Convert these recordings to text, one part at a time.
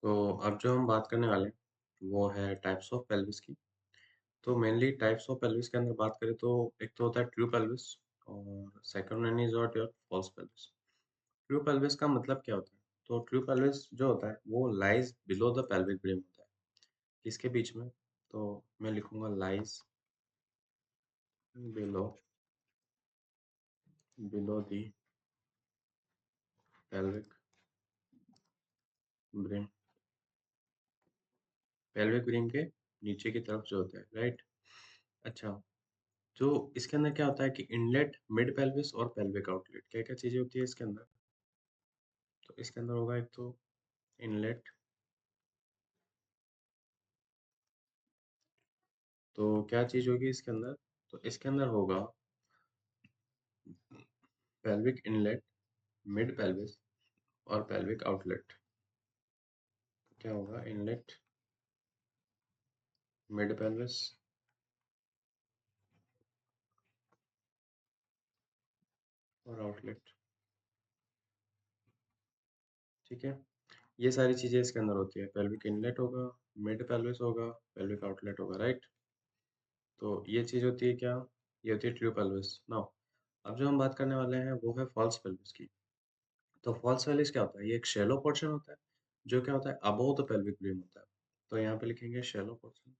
तो अब जो हम बात करने वाले हैं वो है टाइप्स ऑफ पेल्विस की। तो मेनली टाइप्स ऑफ पेल्विस के अंदर बात करें तो एक तो होता है ट्रू पेल्विस और second one is what your false pelvis. True pelvis का मतलब क्या होता है? तो ट्रू पेल्विस जो होता है वो lies below the pelvic brim होता है। किसके बीच में? तो मैं लिखूंगा lies below below the pelvic brim. Pelvic brim के नीचे की तरफ जो होता है, राइट? अच्छा, जो इसके अंदर क्या होता है कि इनलेट, मिड पेल्विस और पेल्विक आउटलेट, क्या-क्या चीज़ें होती है इसके अंदर? तो इसके अंदर होगा एक तो इनलेट, तो क्या चीज़ होगी इसके अंदर? तो इसके अंदर होगा पेल्विक इनलेट, मिड पेल्विस और पेल्विक आउटलेट। क्या होगा? इनलेट, मिड पेल्विस और आउटलेट, ठीक है? ये सारी चीज़ें इसके अंदर होती है। पेल्विक इनलेट होगा, मिड पेल्विस होगा, पेल्विक आउटलेट होगा, राइट? तो ये चीज़ होती है क्या? ये होती है ट्रू पेल्विस। नाउ अब जो हम बात करने वाले हैं वो है फॉल्स पेल्विस की। तो फॉल्स पेल्विस क्या होता है? ये एक शैलो पोर्शन होता है, जो क्या होता है अबव द पेल्विक ब्रिम होता है। तो यहाँ पे लिखेंगे शैलो पोर्शन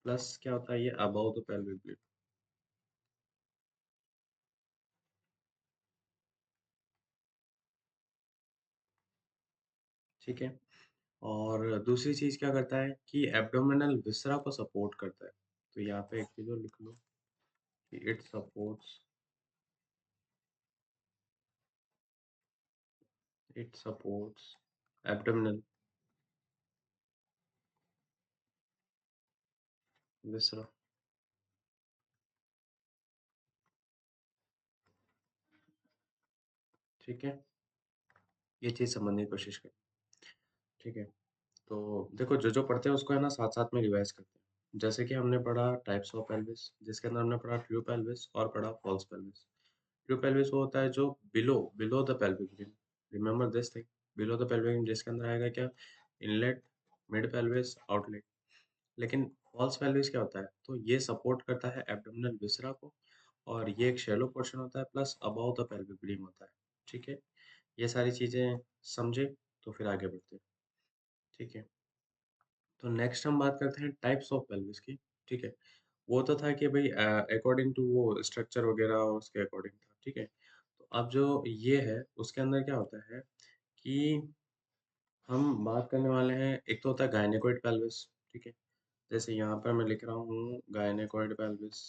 प्लस क्या होता है ये अबव द पेल्विक ब्रिम, ठीक है? और दूसरी चीज़ क्या करता है कि एब्डोमिनल विसरा को सपोर्ट करता है। तो यहाँ पे एक चीज़ और लिख लो कि इट सपोर्ट्स एब्डोमिनल विसरा, ठीक है? ये चीज़ समझने की कोशिश करें, ठीक है? तो देखो जो-जो पढ़ते हैं उसको है ना साथ-साथ में रिवाइज़ करते हैं। जैसे कि हमने पढ़ा टाइप्स ऑफ पेल्विस, जिसके अंदर हमने पढ़ा ट्रू पेल्विस और पढ़ा फॉल्स पेल्विस। ट्रू पेल्विस वो होता है जो below below the pelvic rim, remember this thing, below the pelvic rim, जिसके अंदर आएगा क्या? Inlet, mid pelvis, outlet. लेकिन फॉल्स पेल्विस क्या होता है? तो ये सपोर्ट करता है एब्डोमिनल विसरा को और ये एक शैलो पोर्शन होता है plus above the pelvic rim होता है, ठीक है? ये सारी चीज़ें समझे तो फिर आगे बढ़ते हैं, ठीक है? तो नेक्स्ट हम बात करते हैं टाइप्स ऑफ पेल्विस की, ठीक है? वो तो था कि भई अकॉर्डिंग टू वो स्ट्रक्चर वगैरह और उसके अकॉर्डिंग था, ठीक है? तो अब जो ये है, उसके अंदर क्या होता है कि हम बात करने वाले हैं, एक तो होता है गायनेकोइड पेल्विस, ठीक है? जैसे यहाँ पर मैं लिख रहा हूँ गायनेकोइड पेल्विस,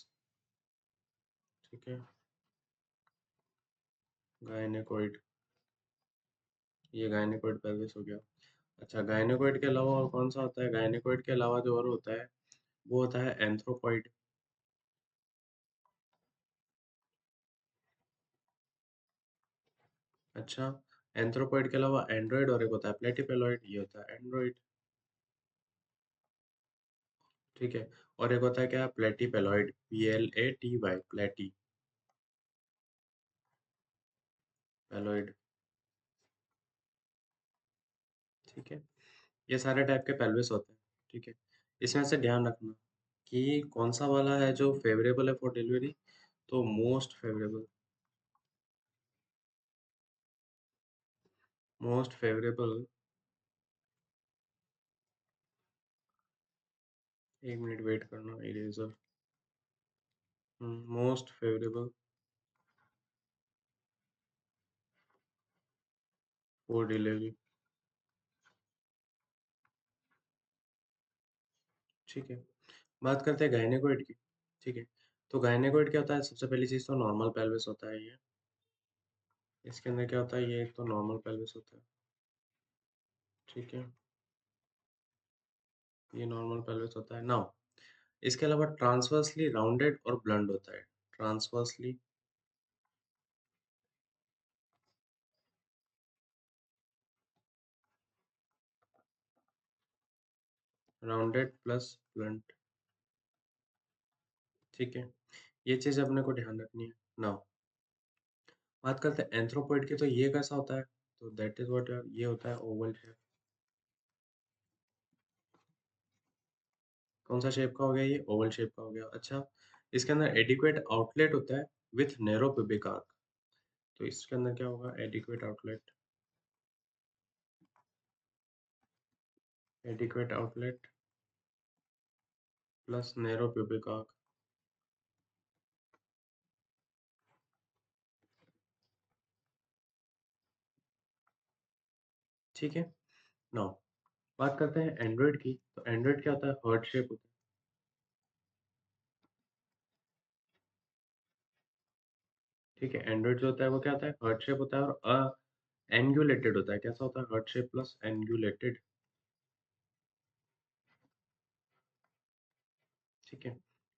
ठीक है? गायनेकोइड, ये गायनेकोइड पेल्विस हो गया। अच्छा, गायनेकोइड के अलावा और कौन-सा होता है? गायनेकोइड के अलावा जो और होता है, वो होता है एंथ्रोपॉइड। अच्छा, एंथ्रोपॉइड के अलावा एंड्रॉइड और एक होता है प्लेटिपेलॉइड, ये होता है एंड्रॉइड, ठीक है? और एक होता है क्या? प्लेटिपेलॉइड, PLATY, प्लेटी पेलॉइड, ठीक है? ये सारे टाइप के पेल्विस होते हैं, ठीक है? इसमें से ध्यान रखना कि कौन सा वाला है जो फेवरेबल है फॉर डिलीवरी, तो मोस्ट फेवरेबल, एक मिनट वेट करना, eraser, most favourable for delivery, ठीक है? बात करते हैं गायनेकोइड की, ठीक है? तो गायनेकोइड क्या होता है? सबसे पहली चीज़ तो नॉर्मल पेल्विस होता है ये। इसके अंदर क्या होता है? ये एक तो नॉर्मल पेल्विस होता है, ठीक है? ये नॉर्मल पेल्विस होता है। नाउ इसके अलावा ट्रांसवर्सली राउंडेड और ब्लंट होता है। ट्रांसवर्सली राउंडेड प्लस ब्लंट, ठीक है? ये चीज़ अपने को ध्यान रखनी है। नाउ बात करते हैं एंथ्रोपॉइड की, तो ये कैसा होता है? तो दैट इज़ व्हाट ये होता है ओवल शेप। कौन-सा शेप का हो गया ये? ओवल शेप का हो गया। अच्छा, इसके अंदर एडिक्वेट आउटलेट होता है विथ नैरो प्यूबिक आर्क। तो इसके अंदर क्या होगा? Adequate outlet plus narrow pubic arc. ठीक है? नाउ बात करते हैं एंड्रॉइड की, तो एंड्रॉइड क्या होता है? हार्ट शेप होता है। ठीक है? एंड्रॉइड जो होता है वो क्या होता है? हार्ट शेप होता है और एंगुलेटेड होता है। कैसा होता है? Heart shape plus angulated. ठीक है?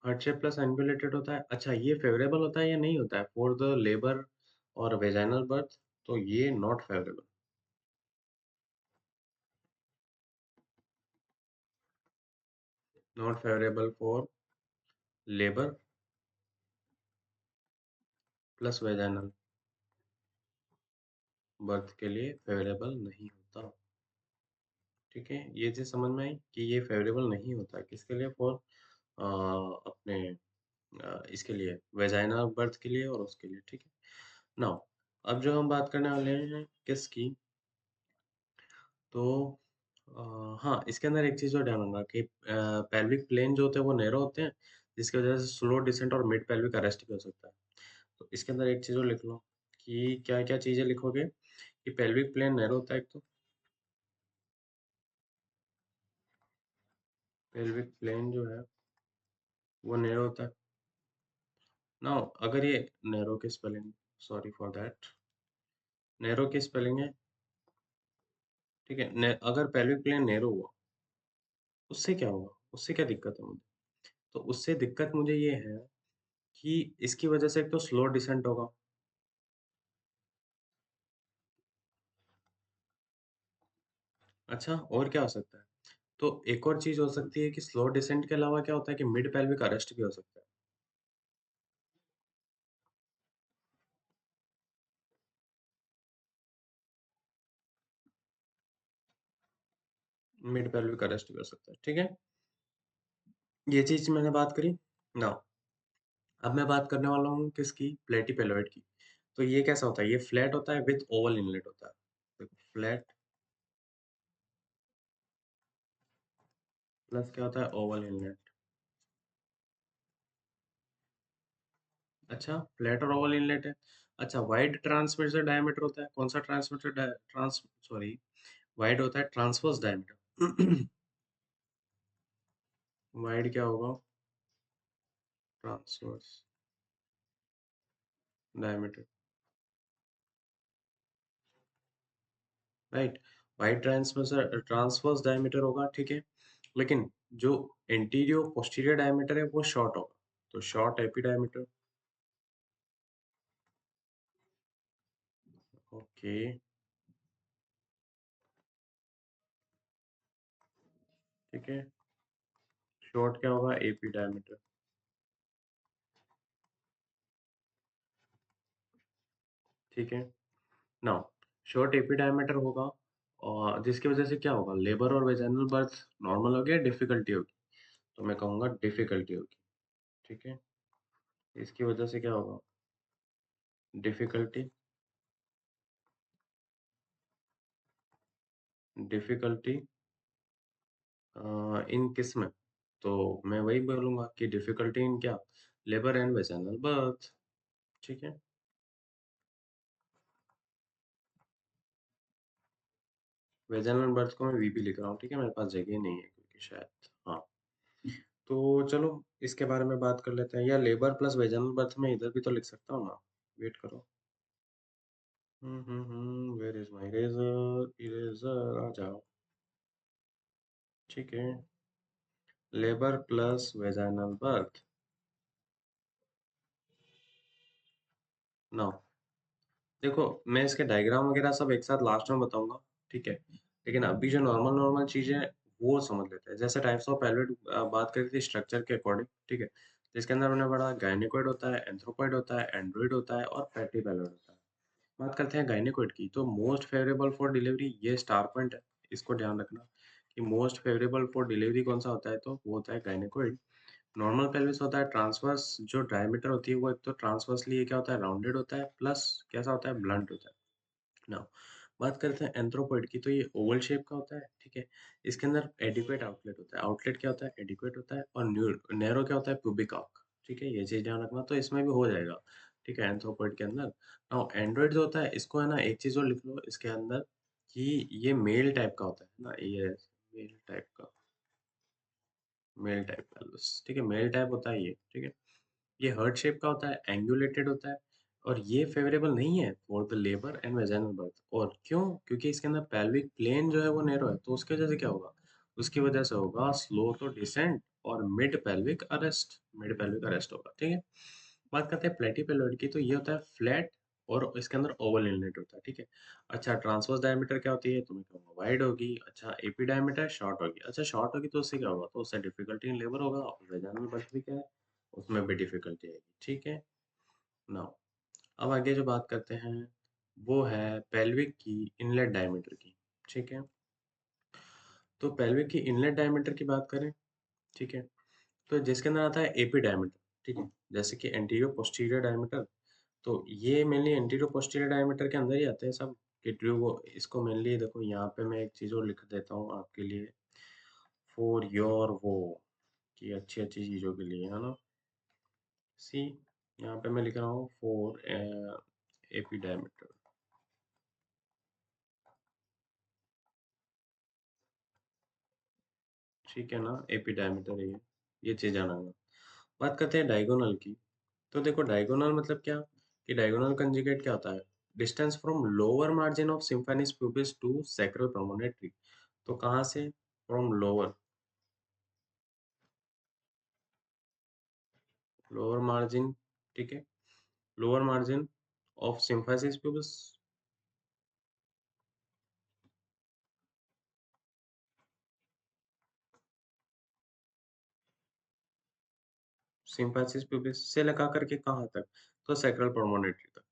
हार्ट शेप प्लस एंगुलेटेड होता है। अच्छा, ये फेवरेबल होता है या नहीं होता है फॉर द लेबर और वेजाइनल बर्थ? तो ये not favourable. Not favourable for labour plus vaginal birth के लिए फेवरेबल नहीं होता। ठीक है? ये चीज़ समझ में आई कि ये फेवरेबल नहीं होता है। किसके लिए? फॉर अपने इसके लिए वेजाइनल बर्थ के लिए और उसके लिए। ठीक है? नाउ अब जो हम बात करने वाले हैं किसकी? तो हाँ, इसके अंदर एक चीज़ और ध्यान रखना कि पेल्विक प्लेन जो होते हैं वो नैरो होते हैं, जिसकी वजह से स्लो डिसेंट और मिड पेल्विक अरेस्ट भी हो सकता है। तो इसके अंदर एक चीज़ और लिख लो कि क्या-क्या चीज़ें लिखोगे कि पेल्विक प्लेन नैरो होता है एक तो, पेल्विक प्लेन जो है वो नैरो होता है। नाउ अगर ये नैरो की spelling, sorry for that, narrow की स्पेलिंग है, ठीक है? अगर पेल्विक प्लेन नैरो हुआ, उससे क्या होगा? उससे क्या दिक्कत है मुझे? तो उससे दिक्कत मुझे ये है कि इसकी वजह से एक तो स्लो डिसेंट होगा। अच्छा, और क्या हो सकता है? तो एक और चीज़ हो सकती है कि स्लो डिसेंट के अलावा क्या होता है कि मिड पेल्विक अरेस्ट भी हो सकता है। मिड पेल्विक अरेस्ट भी हो सकता है, ठीक है? ये चीज़ मैंने बात करी। नाउ अब मैं बात करने वाला हूँ किसकी? प्लेटिपेलोइड की। तो ये कैसा होता है? ये फ्लैट होता है विथ ओवल इनलेट होता है। देखो फ्लैट प्लस क्या होता है? Oval inlet. अच्छा, फ्लैट और ओवल इनलेट है। अच्छा, वाइड ट्रांसवर्स डायमीटर होता है। कौन-सा ट्रांसवर्स ट्रांस सॉरी वाइड होता है ट्रांसवर्स डायमीटर। वाइड क्या होगा? Transverse diameter, right? Wide transverse transverse diameter होगा, ठीक है? लेकिन जो इंटीरियर पोस्टीरियर डायमीटर है वो शॉर्ट होगा। तो शॉर्ट एपी डायमीटर, ओके, ठीक है? शॉर्ट क्या होगा? एपी डायमीटर, ठीक है? नाउ शॉर्ट एपी डायमीटर होगा और जिसकी वजह से क्या होगा? लेबर और वेजाइनल बर्थ नॉर्मल हो गया, डिफिकल्टी होगी। तो मैं कहूँगा डिफिकल्टी होगी, ठीक है? इसकी वजह से क्या होगा? डिफिकल्टी, डिफिकल्टी इन किस में? तो मैं वही बोलूँगा कि डिफिकल्टी इन क्या? लेबर एंड वेजाइनल बर्थ, ठीक है? वेजाइनल बर्थ को मैं वीबी लिख रहा हूँ, ठीक है? मेरे पास जगह नहीं है क्योंकि शायद, हाँ। तो चलो इसके बारे में बात कर लेते हैं, या लेबर प्लस वेजाइनल बर्थ में इधर भी तो लिख सकता हूँ ना? वेट करो। Where is my eraser? Eraser आ जाओ, ठीक है? Labour plus vaginal birth, now देखो मैं इसके डायग्राम वगैरह सब एक साथ लास्ट में बताऊँगा, ठीक है? लेकिन अभी जो नॉर्मल नॉर्मल चीज़ें हैं, वो समझ लेते हैं। जैसे टाइप्स ऑफ पैलेट बात करी थी स्ट्रक्चर के अकॉर्डिंग, ठीक है? तो इसके अंदर हमने पढ़ा गायनेकोइड होता है, एंथ्रोपॉइड होता है, एंड्रॉइड होता है और पैटिपेलोइड होता है। बात करते हैं गायनेकोइड की, तो मोस्ट फेवरेबल फॉर डिलीवरी ये स्टार पॉइंट है, इसको ध्यान रखना कि मोस्ट फेवरेबल फॉर डिलीवरी कौन सा होता है, तो वो होता है गायनेकोइड। नॉर्मल पेल्विस होता है ट्रांसवर्स, जो डायमीटर होती है वो एक तो ट्रांसवर्सली ये क्या होता है, राउंडेड होता है, प्लस कैसा होता है, ब्लंट होता है। नाउ बात करते हैं एंथ्रोपॉइड की, तो ये ओवल शेप का होता है, ठीक है। इसके अंदर एडिक्वेट आउटलेट होता है, आउटलेट क्या होता है, एडिक्वेट होता है, और नैरो क्या होता है, प्यूबिक आर्क, ठीक है। ये चीज ध्यान रखना, तो इसमें भी हो जाएगा, ठीक है, एंथ्रोपॉइड के अंदर। नाउ एंड्रॉइड जो होता है, इसको है ना एक चीज और लिख लो इसके अंदर, कि ये मेल टाइप का होता है ना, ये मेल टाइप का, मेल टाइप का, ठीक है, मेल टाइप होता है ये, ठीक है। ये हर्ट शेप का होता है, एंगुलेटेड होता है, और ये फेवरेबल नहीं है for the labour and vaginal birth. और क्यों? क्योंकि इसके अंदर पेल्विक प्लेन जो है वो नैरो है, तो उसकी वजह से क्या होगा, उसकी वजह से होगा स्लो तो डिसेंट, और मिड पेल्विक अरेस्ट होगा, ठीक है। बात करते हैं प्लेटिपेलोइड की, तो ये होता है फ्लैट, और इसके अंदर ओवल इनलेट होता है, ठीक है। अच्छा, ट्रांसवर्स डायमीटर क्या होती है, तो मैं कहूँगा वाइड होगी। अच्छा, एपी डायमीटर शॉर्ट होगी। अच्छा, शॉर्ट होगी तो उससे क्या होगा, तो उससे डिफिकल्टी इन लेबर होगा, और वेजाइनल बर्थ भी क्या है, उसमें भी डिफिकल्टी आएगी, ठीक है। नाउ अब आगे जो बात करते हैं वो है पेल्विक की इनलेट डायमीटर की, ठीक है। तो पेल्विक की इनलेट डायमीटर की बात करें, ठीक है, तो जिसके अंदर आता है एपी डायमीटर, ठीक है, जैसे कि एंटीरियर पोस्टीरियर डायमीटर। तो ये मेनली एंटीरियर पोस्टीरियर डायमीटर के अंदर ही आते हैं सब, कि ट्रू वो इसको मेनली देखो, यहाँ पे मैं एक चीज़ और लिख देता हूँ आपके लिए, फॉर योर वो, कि अच्छी अच्छी चीज़ों के लिए, है ना। सी, यहाँ पे मैं लिख रहा हूँ फॉर एपी डायमीटर, ठीक है ना, एपी डायमीटर है ये चीज़ आना है। बात करते हैं डायगोनल की, तो देखो डायगोनल मतलब क्या, कि डायगोनल कंजुगेट क्या होता है, distance from lower margin of symphysis pubis to sacral promontory. तो कहाँ से, फ्रॉम लोअर, लोअर मार्जिन, ठीक है, lower margin of symphysis pubis, symphysis pubis से लगा करके कहाँ तक, तो सैक्रल प्रोमोनेटरी तक।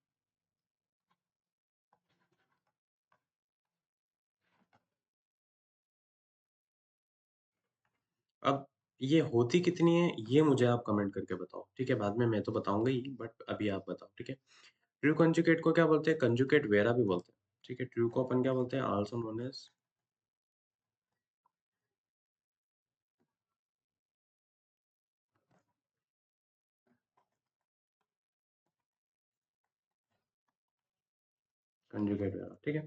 अब ये होती कितनी है, ये मुझे आप कमेंट करके बताओ, ठीक है, बाद में मैं तो बताऊंगा ही, बट अभी आप बताओ, ठीक है। ट्रू कंजुगेट को क्या बोलते हैं, कंजुगेट वेरा भी बोलते हैं, ठीक है। ट्रू को अपन क्या बोलते हैं, also known as conjugate vera, ठीक है।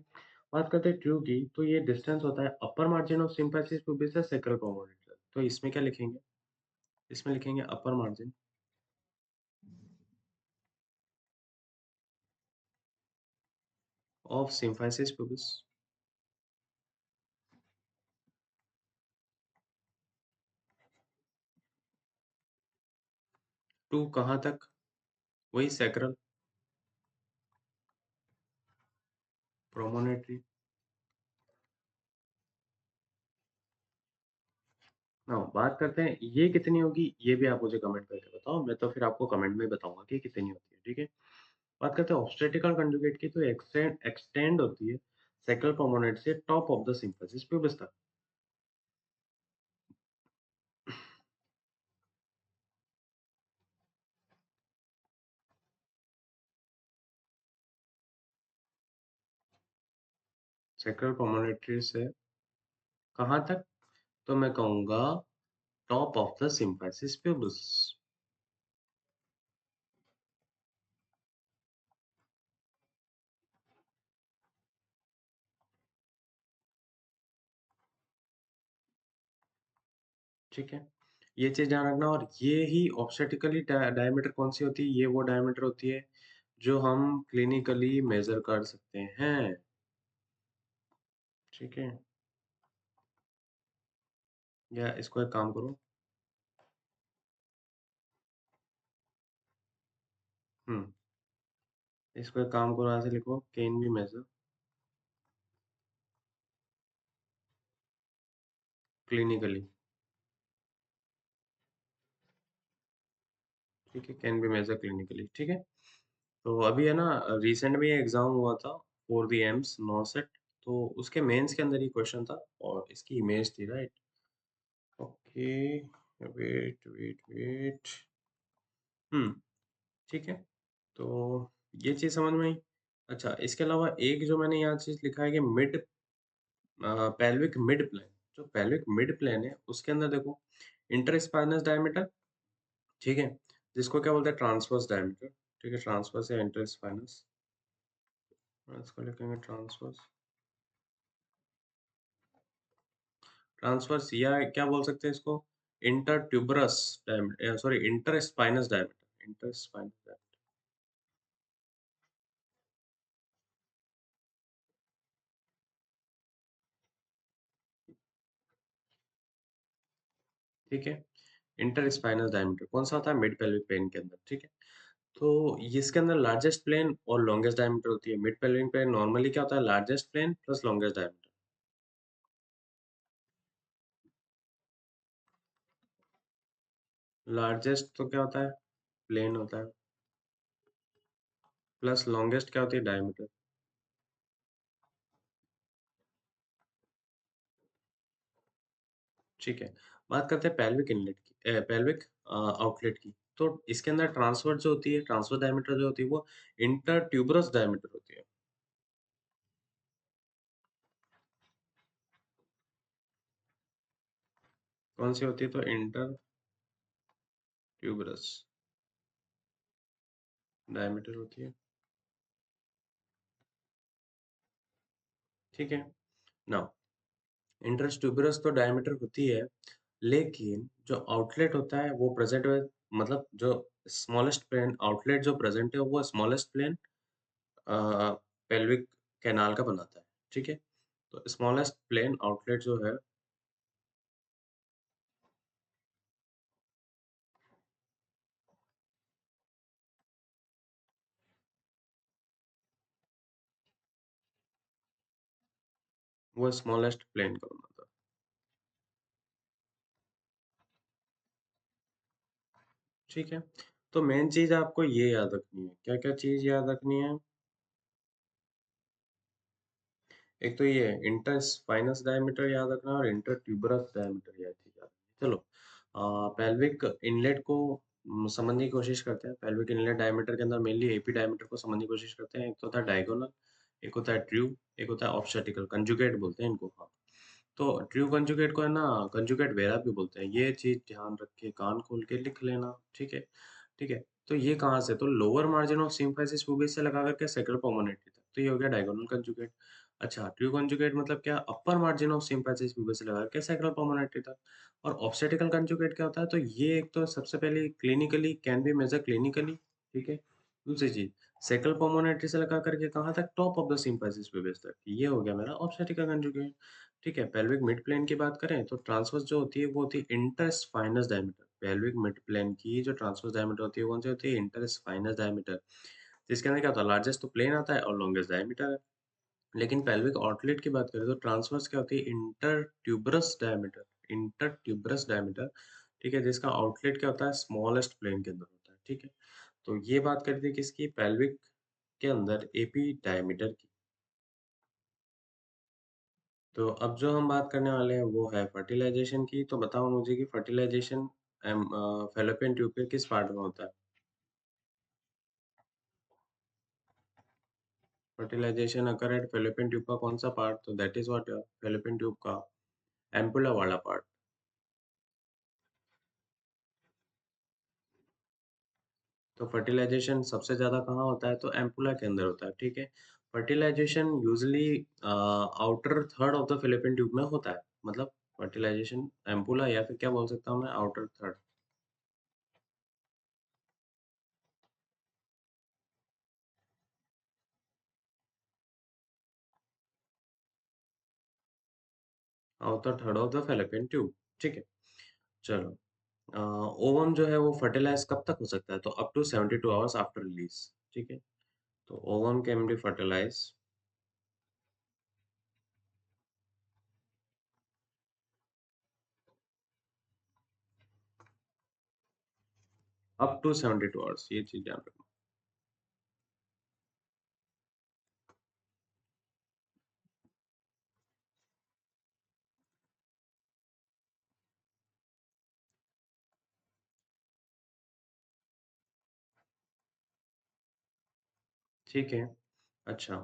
बात करते हैं ट्रू की, तो ये डिस्टेंस होता है upper margin of symphysis pubis से सैक्रल प्रोमोनेटर। तो इसमें क्या लिखेंगे, इसमें लिखेंगे upper margin of symphysis pubis to कहाँ तक, वही सैक्रल प्रोमोनेटरी। ना बात करते हैं ये कितनी होगी, ये भी आप मुझे कमेंट करके बताओ, मैं तो फिर आपको कमेंट में ही बताऊंगा कि कितनी होती है, ठीक है। बात करते हैं ऑब्स्टेट्रिकल कंजुगेट की, तो एक्सटेंड होती है सैक्रल प्रोमोनेट से top of the symphysis pubis तक। सैक्रल प्रोमोनेटरी से कहाँ तक, तो मैं कहूंगा top of the symphysis pubis, ठीक है। ये चीज ध्यान रखना, और ये ही ऑब्स्टेटिकली डायमीटर कौन सी होती है, ये वो डायमीटर होती है जो हम क्लिनिकली मेजर कर सकते हैं, ठीक है। या इसको एक काम करो, हम्म, इसको एक काम करो, ऐसे लिखो, कैन बी मेजर क्लिनिकली, ठीक है, कैन बी मेजर क्लिनिकली, ठीक है। तो अभी है ना रिसेंट में एग्जाम हुआ था फॉर द एम्स नॉसेट, तो उसके मेंस के अंदर ही क्वेश्चन था और इसकी इमेज थी, right? Okay, wait wait wait. Hmm, ठीक है। तो ये चीज समझ में आई। अच्छा, इसके अलावा एक जो मैंने यहाँ चीज लिखा है कि मिड पेल्विक मिड प्लेन, जो पेल्विक मिड प्लेन है उसके अंदर देखो इंटरस्पाइनस डायमीटर, ठीक है, जिसको क्या बोलते हैं ट्रांसवर्स डायमीटर, ठीक है, ट्रांसवर्स या इंटरस्पाइनस, इसको लिखेंगे ट्रांसवर्स, ट्रांसवर्स या क्या बोल सकते हैं इसको इंटरट्यूबरस डायमीटर, सॉरी इंटरस्पाइनस डायमीटर, इंटरस्पाइनस डायमीटर, ठीक है। इंटरस्पाइनस डायमीटर कौन सा होता है मिड पेल्विक प्लेन के अंदर, ठीक है। तो इसके अंदर लार्जेस्ट प्लेन और लॉन्गेस्ट डायमीटर होती है। मिड पेल्विक प्लेन नॉर्मली क्या होता है largest plane plus longest diameter. Largest तो क्या होता है प्लेन होता है, प्लस लॉन्गेस्ट क्या होती है डायमीटर, ठीक है। बात करते हैं पेल्विक इनलेट की, पेल्विक आउटलेट की। तो इसके अंदर ट्रांसवर्स जो होती है, ट्रांसवर्स डायमीटर जो होती है वो इंटर ट्यूबरस डायमीटर होती है। कौन सी होती है तो इंटर ट्यूबरस डायमीटर होती है, ठीक है। नाउ इंटर ट्यूबरस तो डायमीटर होती है, लेकिन जो आउटलेट होता है वो प्रेजेंट है, मतलब जो स्मॉलेस्ट प्लेन आउटलेट जो प्रेजेंट है वो स्मॉलेस्ट प्लेन पेल्विक कैनाल का बनाता है, ठीक है। तो स्मॉलेस्ट प्लेन आउटलेट जो है वो स्मॉलेस्ट प्लेन का बनाता है, ठीक है। तो मेन चीज आपको ये याद रखनी है, क्या क्या चीज याद रखनी है। एक तो ये इंटर स्पाइनस डायमीटर याद रखना और इंटर ट्यूबरस डायमीटर याद याद रखना। चलो पेल्विक इनलेट को समझने की कोशिश करते हैं। पेल्विक इनलेट डायमीटर के अंदर मेनली एपी डायमीटर को समझने की कोशिश करते हैं। एक तो होता है डायगोनल, एक होता है ट्रू, एक होता है ऑब्स्टेटिकल, कंजुगेट बोलते हैं इनको, हाँ। तो ट्रू कंजुगेट को है ना कंजुगेट वेरा भी बोलते हैं। ये चीज ध्यान रख के कान खोल के लिख लेना, ठीक है। ठीक है। तो ये कहाँ से, तो लोअर मार्जिन ऑफ सिम्फाइसिस पुबिस से लगा करके सेक्रल पोमोनेटी तक, तो ये हो गया डायगोनल कंजुगेट। अच्छा, ट्रू कंजुगेट मतलब क्या, अपर मार्जिन ऑफ सिम्फाइसिस पुबिस से लगा करके सेक्रल पोमोनेटी तक। और ऑब्स्टेटिकल कंजुगेट क्या होता है, तो ये एक तो सबसे पहले clinically can be measure clinically, ठीक है। दूसरी चीज सेक्रल पोमोनेटी से लगा करके कहाँ तक, टॉप ऑफ द सिम्फाइसिस पुबिस तक, ये हो गया मेरा ऑब्स्टेटिकल कंजुगेट, ठीक है। पेल्विक मिड प्लेन की बात करें तो ट्रांसवर्स जो होती है वो होती है इंटरस्पाइनस डायमीटर। पेल्विक मिड प्लेन की जो ट्रांसवर्स डायमीटर होती है कौन सी होती है, इंटरस्पाइनस डायमीटर, जिसके अंदर क्या होता है लार्जेस्ट तो प्लेन आता है और लॉन्गेस्ट डायमीटर है। लेकिन पेल्विक आउटलेट की बात करें तो ट्रांसवर्स क्या होती है inter tuberous diameter, inter tuberous diameter, ठीक है, जिसका आउटलेट क्या होता है स्मॉलेस्ट प्लेन के अंदर होता है, ठीक है। तो ये बात करते हैं किसकी, पेल्विक के अंदर एपी डायमीटर की। तो अब जो हम बात करने वाले हैं वो है फर्टिलाइजेशन की। तो बताओ मुझे कि फर्टिलाइजेशन फैलोपियन ट्यूब के किस पार्ट में होता है। Fertilization occur at fallopian tube का कौन सा पार्ट, तो that is what fallopian tube का एम्पुला वाला पार्ट। तो फर्टिलाइजेशन सबसे ज्यादा कहाँ होता है, तो एम्पुला के अंदर होता है, ठीक है। Fertilization usually outer third of the fallopian tube में होता है, मतलब फर्टिलाइजेशन एम्पुला, या फिर क्या बोल सकता हूँ मैं, outer third. Outer third of the fallopian tube, ठीक है। चलो ओवम जो है वो फर्टिलाइज कब तक हो सकता है, तो up to 72 hours after release, ठीक है। तो ovum can be fertilize up to 72 hours, ये चीज ध्यान रखना। ठीक है। अच्छा।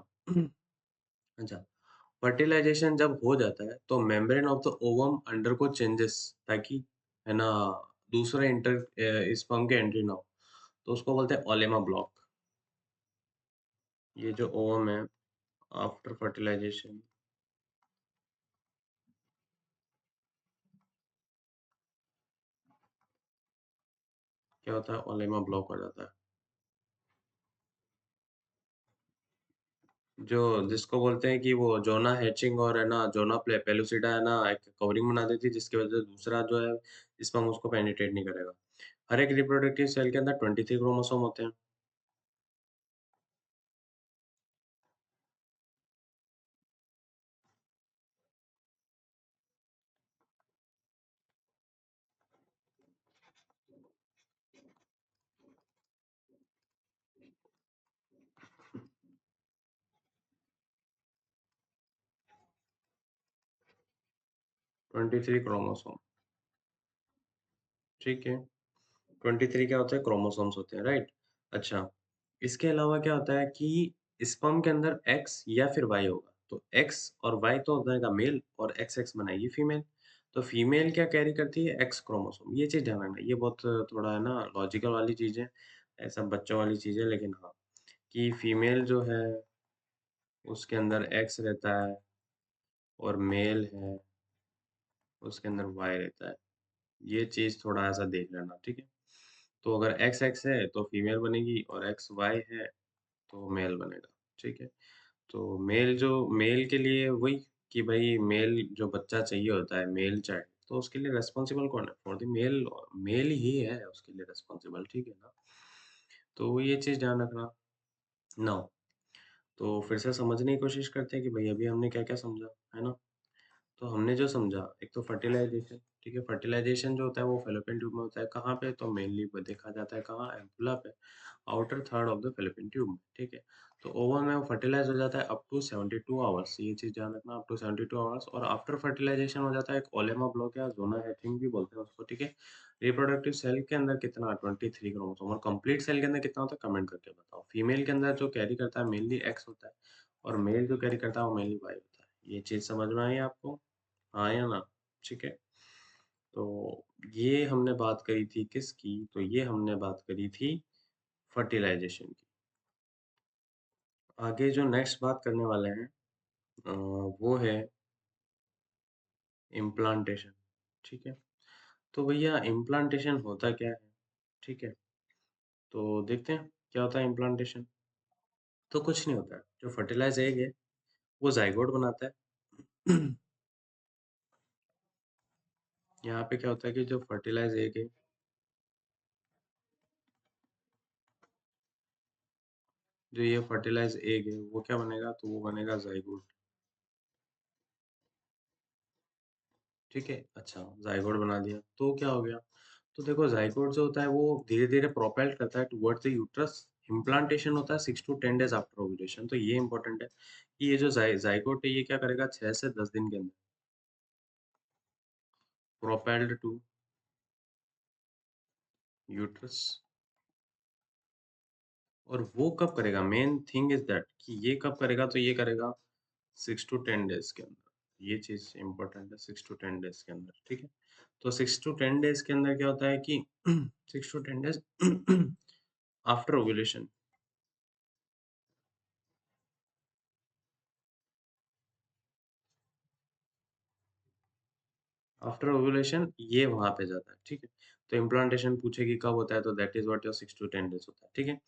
अच्छा, फर्टिलाइज़ेशन जब हो जाता है, तो membrane of the ovum undergo changes ताकि है ना, दूसरा स्पर्म के एंट्री ना हो, तो उसको बोलते हैं ओलेमा ब्लॉक। ये जो ओवम है, आफ्टर फर्टिलाइज़ेशन क्या होता है? ओलेमा ब्लॉक हो जाता है। जो जिसको बोलते हैं कि वो जोना हैचिंग और है ना, जोना पेलुसिडा है ना, एक कवरिंग बना देती है, जिसकी वजह से दूसरा जो है स्पर्म उसको पेनिट्रेट नहीं करेगा। हर एक रिप्रोडक्टिव सेल के अंदर 23 क्रोमोसोम होते हैं। 23 क्रोमोसोम, ठीक है। 23 क्या होता है? क्रोमोसोम्स होते हैं, राइट? अच्छा, इसके अलावा क्या होता है कि स्पर्म के अंदर एक्स या फिर वाई होगा। तो एक्स और वाई तो हो जाएगा मेल और एक्स एक्स बनाएगी फीमेल। तो फीमेल क्या कैरी करती है? X chromosome. ये चीज़ ध्यान रखना, ये बहुत थोड़ा है ना लॉजिकल वाली चीज़ है, ऐसा बच्चों वाली चीज़ है, लेकिन हाँ, कि फीमेल जो है उसके अंदर एक्स रहता है और मेल है उसके अंदर वाई रहता है। ये चीज़ थोड़ा ऐसा देख लेना, ठीक है? तो अगर एक्स एक्स है तो फीमेल बनेगी और एक्स वाई है तो मेल बनेगा, ठीक है? तो मेल के लिए वही कि भई मेल जो बच्चा चाहिए होता है, मेल चाइल्ड, तो उसके लिए रिस्पॉन्सिबल कौन है? फॉर द मेल, मेल ही है उसके लिए रिस्पॉन्सिबल, ठीक है ना? तो ये चीज़ ध्यान रखना। नाउ तो फिर से समझने की कोशिश करते हैं कि भई अभी हमने क्या-क्या समझा, है ना? तो हमने जो समझा, एक तो फर्टिलाइज़ेशन, ठीक है? फर्टिलाइज़ेशन जो होता है वो फ़ैलोपियन ट्यूब में होता है, कहाँ पे? तो मेनली ब देखा जाता है कहाँ? एम्पुला पे, outer third of the fallopian tube में, ठीक है? तो ओवम में वो फर्टिलाइज़ हो जाता है अप टू 72 आवर्स, ये चीज़ ध्यान रखना, अप टू 72 आवर्स, और आफ्टर फर्टिलाइज़ेशन हो जाता है एक ओलेमा ब्लॉक या ज़ोना हैचिंग भी बोलते हैं उसको, ठीक है? रिप्रोडक्टिव सेल के अंदर कितना? 23 क्रोमोसोम, और कंप्लीट सेल के अंदर कितना होता है? कमेंट करके बताओ। फीमेल के अंदर जो कैरी करता है मेनली एक्स होता है, और मेल जो कैरी करता है वो मेनली वाई होता है। ये चीज़ समझ में आई आपको? हाँ या ना? ठीक है। तो ये हमने बात करी थी किसकी? तो ये हमने बात करी थी फर्टिलाइज़ेशन की। आगे जो नेक्स्ट बात करने वाले हैं वो है इम्प्लांटेशन, ठीक है? तो भैया इम्प्लांटेशन होता क्या है? ठीक है? तो देखते हैं क्या होता है इम्प्लांटेशन? तो कुछ नहीं होता है। जो फर्टिलाइज़ एग है वो ज़ाइगोट बनाता है। यहाँ पे क्या होता है कि जो फर्टिलाइज़ एग है, जो ये फर्टिलाइज़ एग है वो क्या बनेगा? तो वो बनेगा ज़ाइगोट। ठीक है? अच्छा, ज़ाइगोट बना दिया, तो क्या हो गया? तो देखो ज़ाइगोट जो होता है वो धीरे-धीरे प्रोपेल करता है टुवर्ड्स द यूट्रस। इम्प्लांटेशन होता है 6 टू 10 डेज़ आफ्टर ओव्यूलेशन, तो ये इम्पोर्टेंट है कि ये जो ज़ाइगोट है ये क्या करेगा 6 से 10 दिन के अंदर प्रोपेल्ड टू यूट्रस। और वो कब करेगा? मेन थिंग इज़ दैट कि ये कब करेगा? तो ये करेगा 6 टू 10 डेज़ के अंदर। ये चीज़ इम्पोर्टेंट है, 6 टू 10 डेज़ के अंदर, ठीक है? तो 6 टू 10 डेज़ के अंदर क्या होता है कि 6 to 10 days after ovulation, after ovulation ये वहाँ पे जाता है, ठीक है? तो इम्प्लांटेशन पूछेगी कब होता है, तो that is what your 6 to 10 days होता है, ठीक है?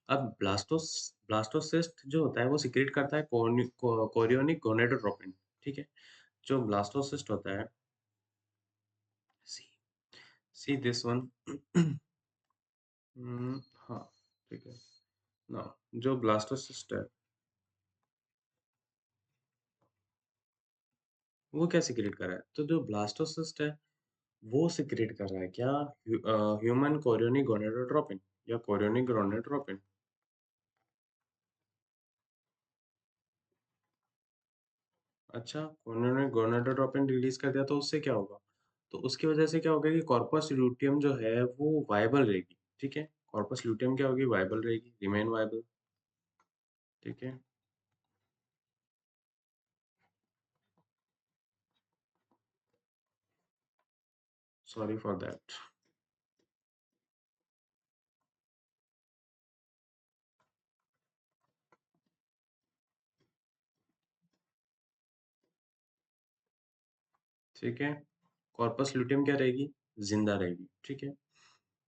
अब ब्लास्टोसिस्ट जो होता है वो सीक्रेट करता है कोरियोनिक गोनाडोट्रोपिन, ठीक है? जो ब्लास्टोसिस्ट होता है, सी सी दिस वन। हाँ, ठीक है। नाउ जो ब्लास्टोसिस्ट है, वो क्या सीक्रेट कर रहा है? तो जो ब्लास्टोसिस्ट है, वो सीक्रेट कर रहा है क्या? ह्यूमन कोरियोनिक गोनाडोट्रोपिन या कोरियोनिक गोनाडोट्रोपिन। अच्छा, उन्होंने गोनाडोट्रोपिन रिलीज़ कर दिया तो उससे क्या होगा? तो उसकी वजह से क्या होगा कि कॉर्पस ल्यूटियम जो है वो वाएबल रहेगी, ठीक है? कॉर्पस ल्यूटियम क्या होगी? वाएबल रहेगी, रिमेन वाएबल। ठीक है? Sorry for that. ठीक है? कॉर्पस ल्यूटियम क्या रहेगी? ज़िंदा रहेगी, ठीक है?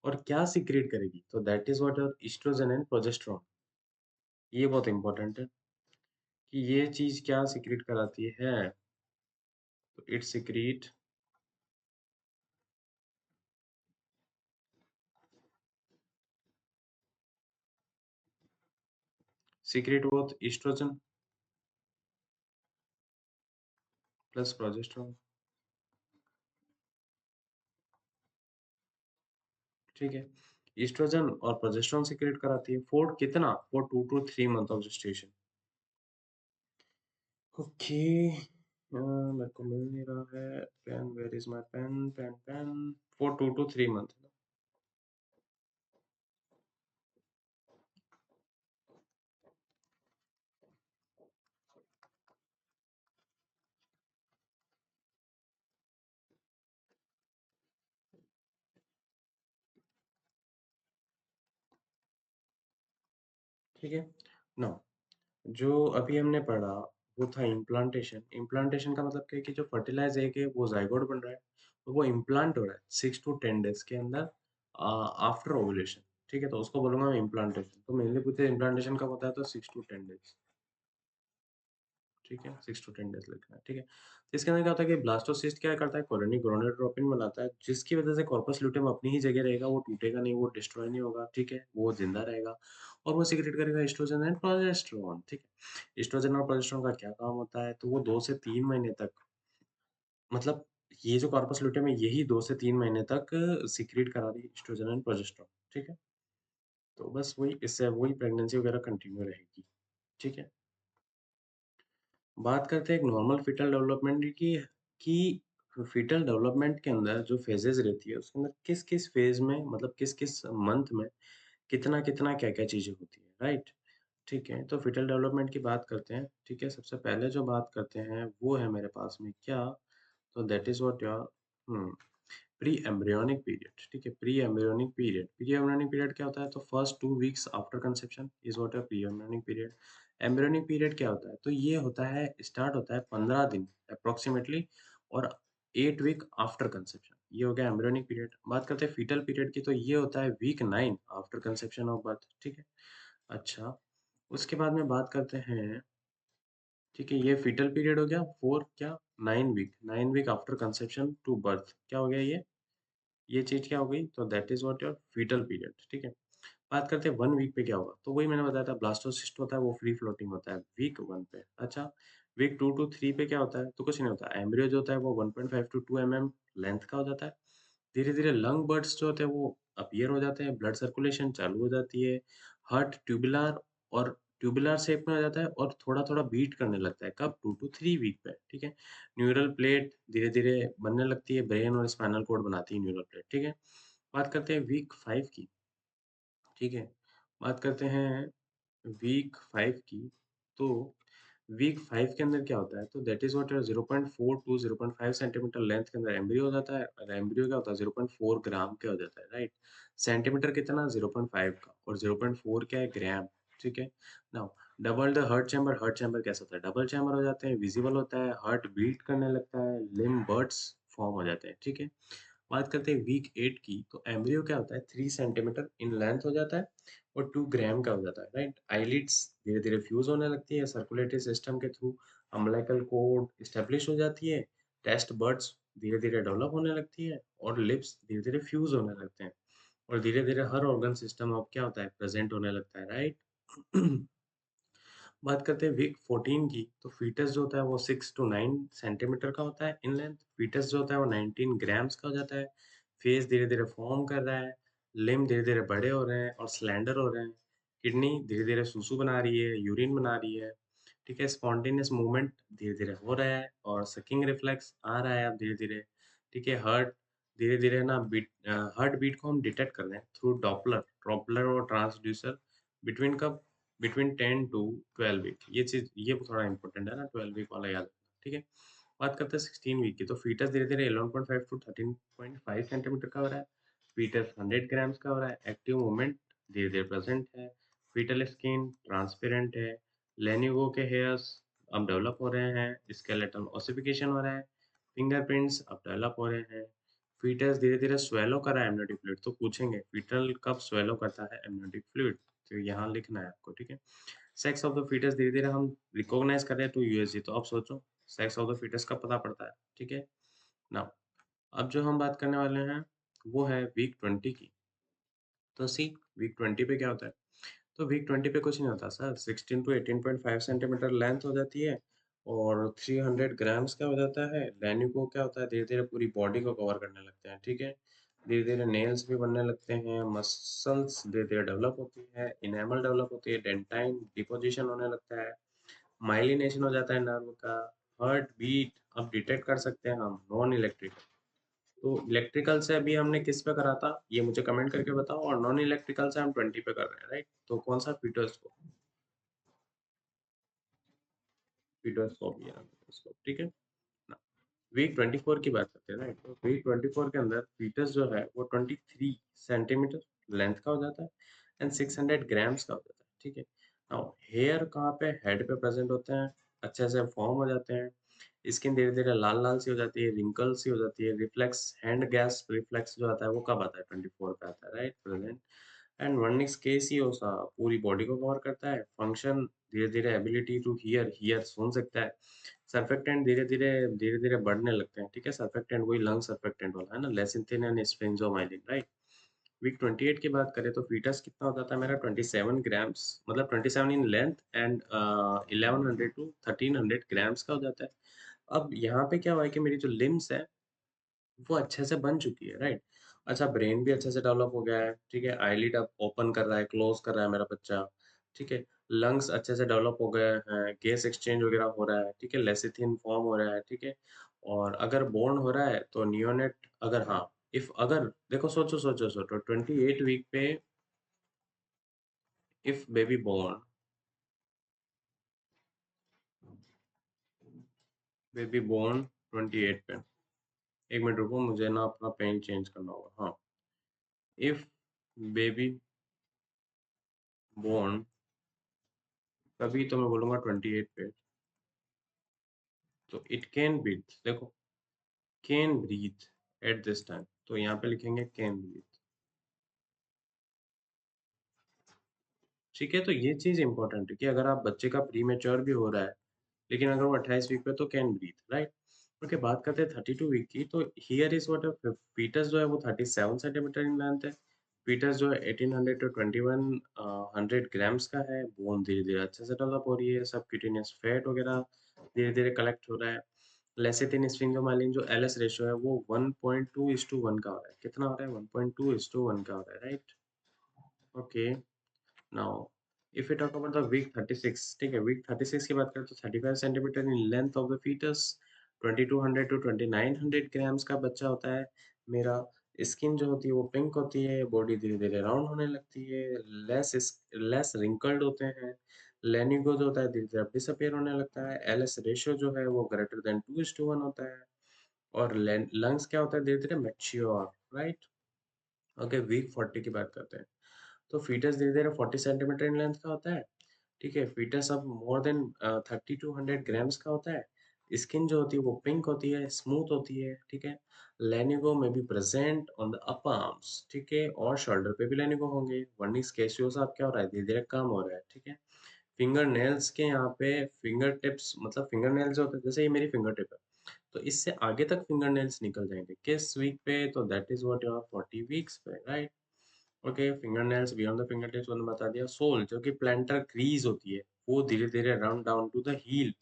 और क्या सीक्रेट करेगी? तो that is what your estrogen and progesterone. ये बहुत इम्पोर्टेंट है कि ये चीज़ क्या सीक्रेट कराती है? तो it secrete both estrogen plus progesterone, ठीक है? एस्ट्रोजन और प्रोजेस्टेरोन सीक्रेट कराती है फॉर कितना? For 2 to 3 month of gestation. Okay. मेरे को मिल नहीं रहा है pen. Where is my pen? Pen for 2 to 3 month. ठीक है? नाउ जो अभी हमने पढ़ा वो था इम्प्लांटेशन। इम्प्लांटेशन का मतलब क्या है कि जो फर्टिलाइज एग है वो जाइगोट बन रहा है, तो वो इम्प्लांट हो रहा है 6 टू 10 डेज के अंदर आफ्टर ओवुलेशन। ठीक है? तो उसको बोलूंगा मैं इम्प्लांटेशन। तो मेनली पूछते हैं इम्प्लांटेशन कब होता है, तो 6 टू 10 डेज। ठीक है? 6 टू 10 डेज लिखना है, ठीक है? तो इसके अंदर क्या होता है कि ब्लास्टोसिस्ट क्या करता है, कॉलोनी गोनाडोट्रोपिन बनाता है, जिसकी वजह से कॉर्पस ल्यूटेम अपनी ही जगह रहेगा, वो टूटेगा नहीं, वो डिस्ट्रॉय नहीं होगा, ठीक है? वो जिंदा रहेगा और वो सीक्रेट करेगा एस्ट्रोजन एंड प्रोजेस्टेरोन, ठीक है? एस्ट्रोजन और प्रोजेस्टेरोन का क्या काम होता है, तो वो 2 से 3 महीने तक, मतलब ये जो कॉर्पस ल्यूटेम है यही 2 से 3 महीने तक सीक्रेट करा रही है एस्ट्रोजन एंड प्रोजेस्टेरोन, ठीक है? तो बस वही, इससे वही प्रेगनेंसी वगैरह कंटिन्यू रहेगी, ठीक है? बात करते हैं एक नॉर्मल फीटल डेवलपमेंट की कि फीटल डेवलपमेंट के अंदर जो फेजेस रहती है उसके अंदर किस किस फेज में, मतलब किस किस मंथ में कितना कितना क्या क्या चीजें होती है, राइट? ठीक है? तो फीटल डेवलपमेंट की बात करते हैं, ठीक है? सबसे पहले जो बात करते हैं वो है मेरे पास में क्या, तो that is what your pre embryonic period, ठीक है? प्री एम्ब्रियोनिक पीरियड क्या होता है, तो first 2 weeks after conception is what your pre embryonic period. Embryonic period क्या होता है, तो ये होता है, स्टार्ट होता है 15 दिन अप्रोक्सीमेटली, और 8 वीक आफ्टर कंसेप्शन, ये हो गया एम्ब्रियोनिक पीरियड। बात करते हैं फीटल पीरियड की, तो ये होता है week 9 after conception of birth, ठीक है? अच्छा, उसके बाद में बात करते हैं, ठीक है, ये फीटल पीरियड हो गया फोर क्या, 9 week, 9 week after conception to birth, क्या हो गया ये चीज़ क्या हो गई, तो that is what your fetal period, ठीक है? बात करते हैं 1 वीक पे क्या होगा, तो वही मैंने बताया था, ब्लास्टोसिस्ट होता है वो फ्री फ्लोटिंग होता है वीक 1 पे। अच्छा, वीक 2 टू 3 पे क्या होता है, तो कुछ नहीं होता, एम्ब्रियो जो होता है वो 1.5 टू 2 एमएम लेंथ का हो जाता है। धीरे-धीरे लंग बर्ड्स जो होते हैं वो अपीयर हो जाते हैं, ब्लड सर्कुलेशन चालू हो जाती है, हार्ट ट्यूबुलर और ट्यूबुलर शेप में हो जाता है और थोड़ा-थोड़ा बीट करने लगता है, कब, 2 टू 3 वीक पे, ठीक है? न्यूरल प्लेट धीरे-धीरे बनने लगती है, ब्रेन और स्पाइनल कॉर्ड बनाती है न्यूरल प्लेट, ठीक है? बात करते हैं वीक 5 की, ठीक है? बात करते हैं वीक 5 की, तो वीक 5 के अंदर क्या होता है, तो that is what 0.4 to 0.5 centimetre length के अंदर एम्ब्रियो हो जाता है, और एम्ब्रियो क्या होता है 0.4 ग्राम का हो जाता है, राइट? सेंटीमीटर कितना, 0.5 का, और 0.4 क्या है, ग्राम, ठीक है? Now double the heart chamber कैसा होता है, डबल चैम्बर हो जाते हैं, विजिबल होता है, हार्ट बीट करने लगता है, लिम्ब बर्ड्स फॉर्म हो जाते हैं, ठीक है? बात करते हैं वीक 8 की, तो एम्ब्रियो क्या होता है, 3 सेंटीमीटर इन लेंथ हो जाता है और 2 ग्राम का हो जाता है, राइट? आईलिड्स धीरे-धीरे फ्यूज़ होने लगती है सर्कुलेटरी सिस्टम के थ्रू, अम्बिलिकल कॉर्ड एस्टेब्लिश हो जाती है, टेस्ट बड्स धीरे-धीरे डेवलप होने लगती है और लिप्स धीरे-धीरे फ्यूज़ होने लगते हैं और धीरे-धीरे हर ऑर्गन सिस्टम अब क्या होता है, प्रेज़ेंट होने लगता है, राइट? बात करते हैं वीक 14 की, तो फीटस जो होता है वो 6 टू 9 सेंटीमीटर का होता है इन लेंथ। फीटस जो होता है वो 19 ग्राम्स का हो जाता है। फेस धीरे-धीरे फॉर्म कर रहा है, लिम्ब धीरे-धीरे बड़े हो रहे हैं और स्लेंडर हो रहे हैं। किडनी धीरे-धीरे सूसू बना रही है, यूरिन बना रही है। ठीक है? स्पॉन्टेनियस मूवमेंट धीरे-धीरे हो रहा है और सकिंग रिफ्लेक्स आ रहा है अब धीरे-धीरे। ठीक है? धीरे-धीरे ना हार्ट बीट को हम डिटेक्ट कर रहे हैं थ्रू डॉपलर, डॉपलर और ट्रांसड्यूसर बिटवीन कब? Between 10 to 12 week. ये थोड़ा इंपॉर्टेंट है ना, 12 वीक वाला याद रखना, ठीक है। बात करते हैं 16 वीक की, तो फीटस धीरे धीरे 11.5 टू 13.5 सेंटीमीटर का हो रहा है। फीटस 100 ग्राम्स का हो रहा है। एक्टिव मूवमेंट धीरे धीरे प्रेजेंट है। फीटल स्किन ट्रांसपेरेंट है। लेनिगो के हेयर्स अब डेवलप हो रहे हैं। स्केलेटल ओसिफिकेशन हो रहा है। फिंगरप्रिंट्स अब डेवलप हो रहे हैं। फीटस धीरे धीरे स्वेलो कर रहा है एमनियोटिक फ्लूइड। तो पूछेंगे फीटल कब स्वेलो करता है एमनियोटिक फ्लूइड, तो यहाँ लिखना है आपको, ठीक है। सेक्स ऑफ द फीटस धीरे धीरे हम रिकॉग्नाइज कर रहे हैं टू यूएसजी, तो अब सोचो सेक्स ऑफ द फीटस कब पता पड़ता है, ठीक है। नाउ अब जो हम बात करने वाले हैं वो है वीक 20 की। तो सी वीक 20 पे क्या होता है, तो वीक 20 पे कुछ नहीं होता सर, 16 टू 18.5 सेंटीमीटर लेंथ हो जाती है और 300 ग्राम्स का हो जाता है। लैनिको क्या होता है, धीरे धीरे पूरी बॉडी को कवर करने लगते हैं, ठीक है। धीरे धीरे नेल्स भी बनने लगते हैं, मसल्स धीरे धीरे डेवलप होती है, इनेमल डेवलप होती है, डेंटाइन डिपोजिशन होने लगता है, माइलिनेशन हो जाता है नर्व का, हार्ट बीट अब डिटेक्ट कर सकते हैं हम, नॉन इलेक्ट्रिकल। तो इलेक्ट्रिकल से अभी हमने किस पे करा था, ये मुझे कमेंट करके बताओ, और नॉन इलेक्ट्रिकल से हम 20 पे कर रहे हैं, राइट। तो कौन सा फीटर्स फीटोस्कोप, या फीटोस्कोप, ठीक है ना। वीक 24 की बात करते हैं, राइट। तो वीक 24 के अंदर फीटस जो है वो 23 सेंटीमीटर लेंथ का हो जाता है एंड 600 ग्राम्स का हो जाता है, ठीक है। नाउ हेयर कहाँ पे, हेड पे प्रेजेंट होते हैं, अच्छे से फॉर्म हो जाते हैं। स्किन धीरे धीरे लाल लाल सी हो जाती है, रिंकल सी हो जाती है। रिफ्लेक्स, हैंड गैस रिफ्लेक्स जो आता है वो कब आता है, 24 पे आता है, राइट, प्रेजेंट। एंड वर्निक्स केसियोसा पूरी बॉडी को कवर करता है। फंक्शन धीरे धीरे, एबिलिटी टू हियर, हियर सुन सकता है। सर्फेक्टेंट धीरे धीरे बढ़ने लगते हैं, ठीक है। सर्फेक्टेंट वही लंग सर्फेक्टेंट वाला है ना, लेसिथिन एंड स्प्रिंजोमाइलिन, राइट। वीक 28 की बात करें तो फीटस कितना हो जाता है मेरा, 27 ग्राम्स, मतलब 27 in length and 1100 to 1300 grams का हो जाता है। अब यहाँ पे क्या हुआ है कि मेरी जो लिम्स है वो अच्छे से बन चुकी है, राइट। अच्छा, ब्रेन भी अच्छे से डेवलप हो गया है, ठीक है। आईलिड अब ओपन कर रहा है, क्लोज कर रहा है मेरा बच्चा, ठीक है। लंग्स अच्छे से डेवलप हो गए हैं, गैस एक्सचेंज वगैरह हो रहा है, ठीक है। लेसिथिन फॉर्म हो रहा है, ठीक है। और अगर बोर्न हो रहा है तो नियोनेट, अगर हाँ, इफ अगर देखो, सोचो सोचो सोचो, 28 वीक पे if baby born, baby born 28 पे, एक मिनट रुको, मुझे ना अपना पेन चेंज करना होगा, हाँ। इफ बेबी बोर्न, तभी तो मैं बोलूंगा 28 पे, तो इट कैन ब्रीथ, देखो, can breathe at this time, तो यहाँ पे लिखेंगे कैन ब्रीथ, ठीक है। तो ये चीज इंपॉर्टेंट है कि अगर आप बच्चे का प्री मेच्योर भी हो रहा है, लेकिन अगर वो 28 वीक पे, तो कैन ब्रीथ, राइट। ओके, बात करते हैं 32 वीक की, तो हियर इज व्हाट, फीटस जो है वो 37 सेंटीमीटर इन लेंथ है। फीटस जो है 1800 टू 2100 ग्राम्स का है। बोन धीरे धीरे अच्छे से डेवलप हो रही है, सब क्यूटेनियस फैट वगैरह धीरे धीरे कलेक्ट हो रहा है। लेसिथिन स्फिंक्टोमाइलिन जो एलएस रेशियो है वो 1.2:1 का हो रहा है। कितना हो रहा है, 1.2:1 का हो रहा है, right. Okay, now if you talk about the week 36, ठीक है। वीक 36 की बात करें तो 35 centimetre in length of the fetus, 2200 to 2900 grams का बच्चा होता है मेरा। स्किन जो होती है वो पिंक होती है, बॉडी धीरे धीरे राउंड होने लगती है, लेस लेस रिंकल्ड होते हैं। लेनिगो जो होता है धीरे धीरे डिसअपियर होने लगता है। एलएस रेशियो जो है वो ग्रेटर देन 2:1 होता है। और लंग्स क्या होता है, धीरे धीरे मैच्योर, राइट। ओके, वीक 40 की बात करते हैं, तो फीटस धीरे धीरे 40 सेंटीमीटर इन लेंथ का होता है, ठीक है। फीटस अब मोर देन 3200 ग्राम्स का होता है। स्किन जो होती है वो पिंक होती है, स्मूथ होती है, ठीक है। लेनिगो में भी present on the upper arms, ठीक है, और शोल्डर पे भी लेनिगो होंगे। वर्निक्स केसियोस आप क्या हो रहा है, धीरे धीरे कम हो रहा है, ठीक है। फिंगर नेल्स के यहाँ पे फिंगर टिप्स, मतलब फिंगर नेल्स जो होते हैं, जैसे ये मेरी फिंगर टिप है, तो इससे आगे तक फिंगर नेल्स निकल जाएंगे किस वीक पे, तो that is what you are 40 weeks पे, right. Okay, fingernails beyond the finger tips मैंने बता दिया। सोल जो कि प्लेंटर क्रीज होती है वो धीरे धीरे run down to the heel,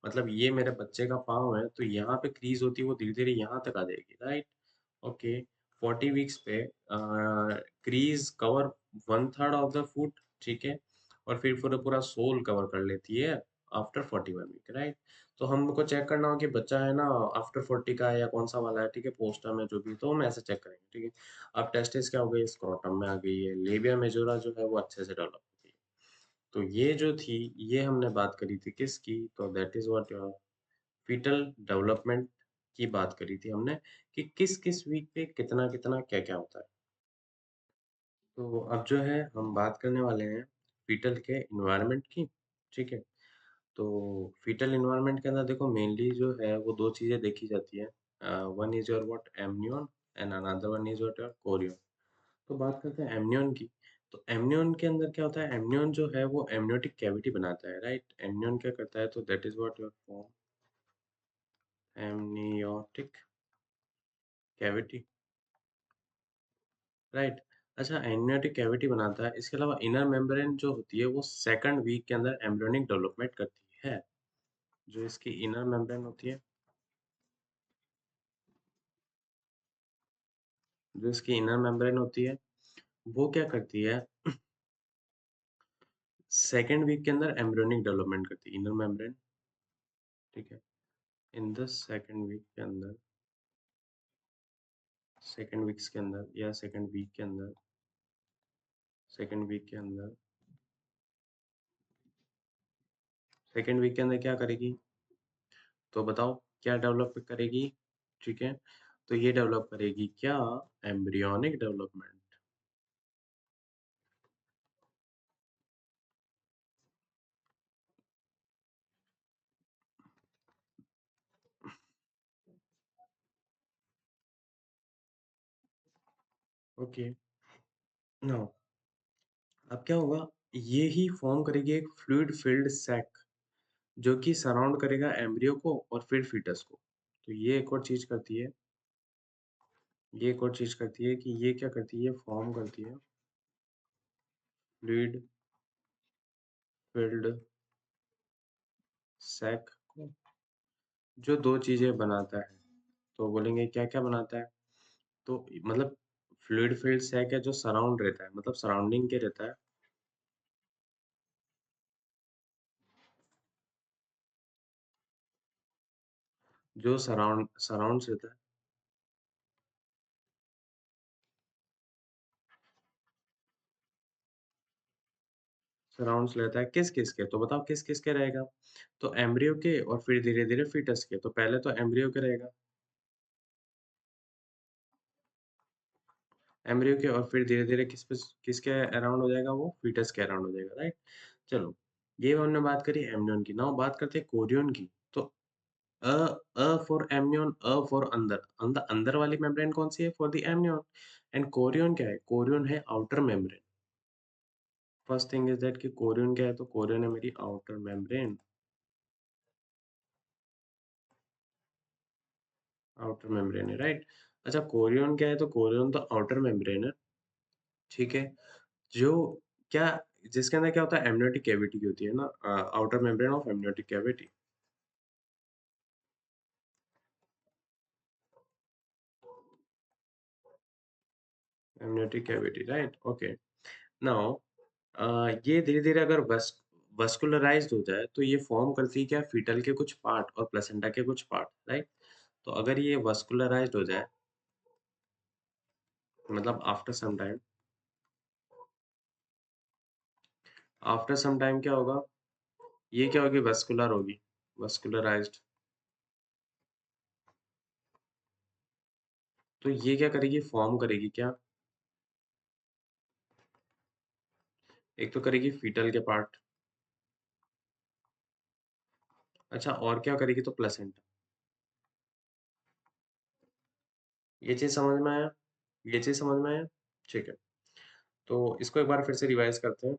मतलब ये मेरे बच्चे का पाँव है तो यहाँ पे क्रीज होती है वो धीरे धीरे यहाँ तक आ जाएगी, राइट। ओके, 40 वीक्स पे crease cover 1/3 of the foot, ठीक है। और फिर पूरा पूरा सोल कवर कर लेती है आफ्टर 41 वीक, राइट। तो हमको चेक करना हो कि बच्चा है ना आफ्टर 40 का है या कौन सा वाला है, ठीक है, पोस्टर में जो भी, तो हम ऐसे चेक करेंगे, ठीक है। अब टेस्टिस क्या हो गई, स्क्रोटम में आ गई है, लेबिया मेजोरा जो है वो अच्छे से डेवलप हो गई है। तो ये जो थी, ये हमने बात करी थी किसकी? तो that is what fetal development की बात करी थी हमने कि किस-किस वीक पे कितना-कितना, क्या-क्या होता है। तो अब जो है हम बात करने वाले हैं फीटल के एनवायरनमेंट की, ठीक है? तो फीटल एनवायरनमेंट के अंदर देखो मेनली जो है वो 2 चीज़ें देखी जाती हैं। One is your what amnion and another one is what your Korean. तो बात करते हैं एमनियन की। तो एमनियन के अंदर क्या होता है? एमनियन जो है वो एमनियोटिक कैविटी बनाता है, राइट? एमनियन क्या करता है? तो that is what your form amniotic cavity, right? अच्छा, एमनियोटिक कैविटी बनाता है। इसके अलावा इनर मेम्ब्रेन जो होती है वो सेकंड वीक के अंदर एम्ब्रियोनिक डेवलपमेंट करती है। जो इसकी इनर मेम्ब्रेन होती है, जो इसकी इनर मेम्ब्रेन होती है, वो क्या करती है? सेकंड वीक के अंदर एम्ब्रियोनिक डेवलपमेंट करती है इनर मेम्ब्रेन, ठीक है? इन द सेकंड वीक के अंदर, सेकंड वीक्स के अंदर या सेकंड वीक के अंदर, सेकंड वीक के अंदर, सेकंड वीक के अंदर क्या करेगी? तो बताओ क्या डेवलप करेगी? ठीक है? तो ये डेवलप करेगी क्या? Embryonic development. ओके, नाउ अब क्या होगा? ये ही फॉर्म करेगी एक फ्लूइड फिल्ड सैक जो कि सराउंड करेगा एम्ब्रियो को और फिर फीटस को। तो ये एक और चीज़ करती है, ये एक और चीज़ करती है कि ये क्या करती है? फॉर्म करती है फ्लूइड फिल्ड सैक को, जो 2 चीज़ें बनाता है। तो बोलेंगे क्या-क्या बनाता है? तो मतलब फ्लूइड फील्ड सैक है जो सराउंड रहता है, मतलब सराउंडिंग के रहता है, जो सराउंड्स रहता है, सराउंड्स रहता है किस-किस के? तो बताओ किस-किस के रहेगा? तो एम्ब्रियो के और फिर धीरे-धीरे फीटस के। तो पहले तो एम्ब्रियो के रहेगा, एम्ब्रियो के और फिर धीरे-धीरे किसके अराउंड हो जाएगा वो? फीटस के अराउंड हो जाएगा, राइट? चलो, ये हमने बात करी एमनियन की। नाउ बात करते हैं कोरियन की। तो अ फॉर एमनियन, फॉर अंदर। अंदर वाली मेम्ब्रेन कौन-सी है? For the amnion. And Korean क्या है? कोरियन है outer membrane. First thing is that कि कोरियन क्या है? तो कोरियन है मेरी आउटर मेम्ब्रेन, आउटर मेम्ब्रेन है, राइट? अच्छा, कोरियन क्या है? तो कोरियन तो आउटर मेम्ब्रेन है, ठीक है? जो क्या जिसके अंदर क्या होता है? एमनियोटिक कैविटी होती है ना, outer membrane of amniotic cavity, amniotic cavity, right? Okay. Now ये धीरे-धीरे अगर वस्कुलराइज़्ड हो जाए, तो ये फ़ॉर्म करती है क्या? फीटल के कुछ पार्ट और प्लेसेंटा के कुछ पार्ट, राइट? तो अगर ये वस्कुलराइज़्ड हो जाए, मतलब आफ्टर सम टाइम क्या होगा? ये क्या होगी? वस्कुलर होगी, वस्कुलराइज़्ड। तो ये क्या करेगी? फ़ॉर्म करेगी क्या? एक तो करेगी फीटल के पार्ट, अच्छा और क्या करेगी? तो प्लेसेंटा। ये चीज़ समझ में आया? ये चीज़ समझ में आया? ठीक है। तो इसको एक बार फिर से रिवाइज़ करते हैं।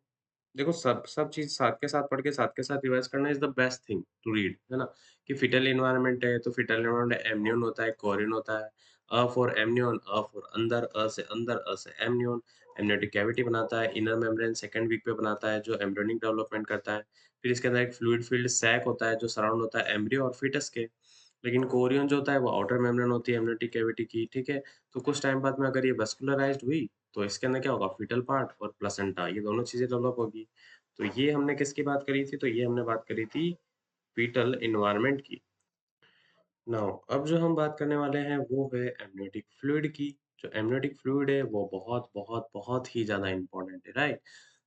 देखो सब सब चीज़ साथ के साथ पढ़ के साथ के साथ रिवाइज़ करना is the best thing to read, है ना? कि फीटल एनवायरनमेंट है, तो फीटल एनवायरनमेंट एमनियन होता है, कोरियन होता है। फॉर एमनियन, फॉर अंदर, से अंदर, से एमनियन, एमनियोटिक कैविटी बनाता है, इनर मेम्ब्रेन सेकंड वीक पे बनाता है, जो एम्ब्रियोनिक डेवलपमेंट करता है। फिर इसके अंदर एक फ्लूइड फील्ड सैक होता है, जो सराउंड होता है एम्ब्रियो और फीटस के। लेकिन कोरियन जो होता है, वो आउटर मेम्ब्रेन होती है एमनियोटिक कैविटी की, ठीक है? तो कुछ टाइम बाद में अगर ये वस्कुलराइज़्ड हुई, तो इसके अंदर क्या होगा? फीटल पार्ट और प्लेसेंटा, ये दोनों चीज़ें डेवलप होगी। तो ये हमने किसकी बात करी थी? तो ये हमने बात करी थी फीटल एनवायरनमेंट की। नाउ अब जो हम बात करने वाले हैं वो है एमनियोटिक फ्लूइड की। जो एमनियोटिक फ्लूइड है वो बहुत बहुत बहुत ही ज़्यादा इम्पोर्टेंट है, राइट?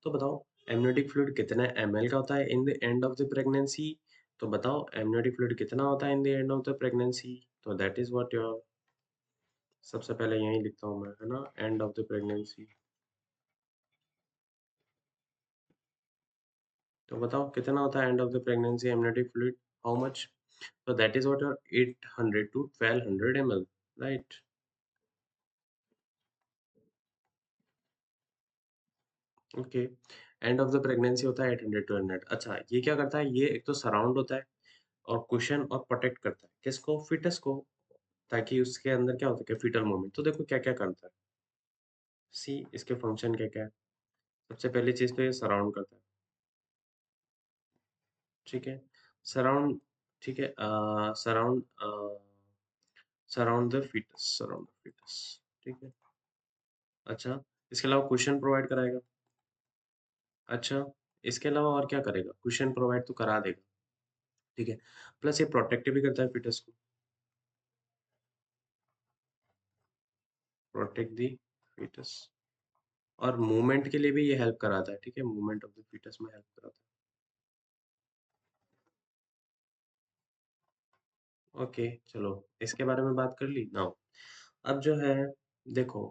तो बताओ एमनियोटिक फ्लूइड कितने एमएल का होता है in the end of the pregnancy? तो बताओ एमनियोटिक फ्लूइड कितना होता है in the end of the pregnancy? तो दैट इज व्हाट योर, सबसे पहले यही लिखता हूँ मैं, है ना, एंड ऑफ द प्रेगनेंसी। तो बताओ कितना होता है end of the pregnancy amniotic fluid, how much? तो that is what your 800 to 1200 ml, right? Okay. End of the pregnancy होता है 800 to 100। अच्छा, ये क्या करता है? ये एक तो सराउंड होता है और कुशन और प्रोटेक्ट करता है किसको? फीटस को, ताकि उसके अंदर क्या होता है, फीटल मूवमेंट। तो देखो क्या क्या करता है, सी इसके फंक्शन क्या क्या है। सबसे पहली चीज तो ये सराउंड करता है, ठीक है, सराउंड, ठीक है, surround, surround the fetus, surround the fetus, ठीक है। अच्छा, इसके अलावा कुशन प्रोवाइड कराएगा। अच्छा, इसके अलावा और क्या करेगा? कुशन प्रोवाइड तो करा देगा, ठीक है, प्लस ये प्रोटेक्ट भी करता है फीटस को, प्रोटेक्ट दी फीटस, और मूवमेंट के लिए भी ये हेल्प कराता है, ठीक है, मूवमेंट ऑफ द फीटस में हेल्प कराता है। ओके, चलो इसके बारे में बात कर ली नाउ। अब जो है, देखो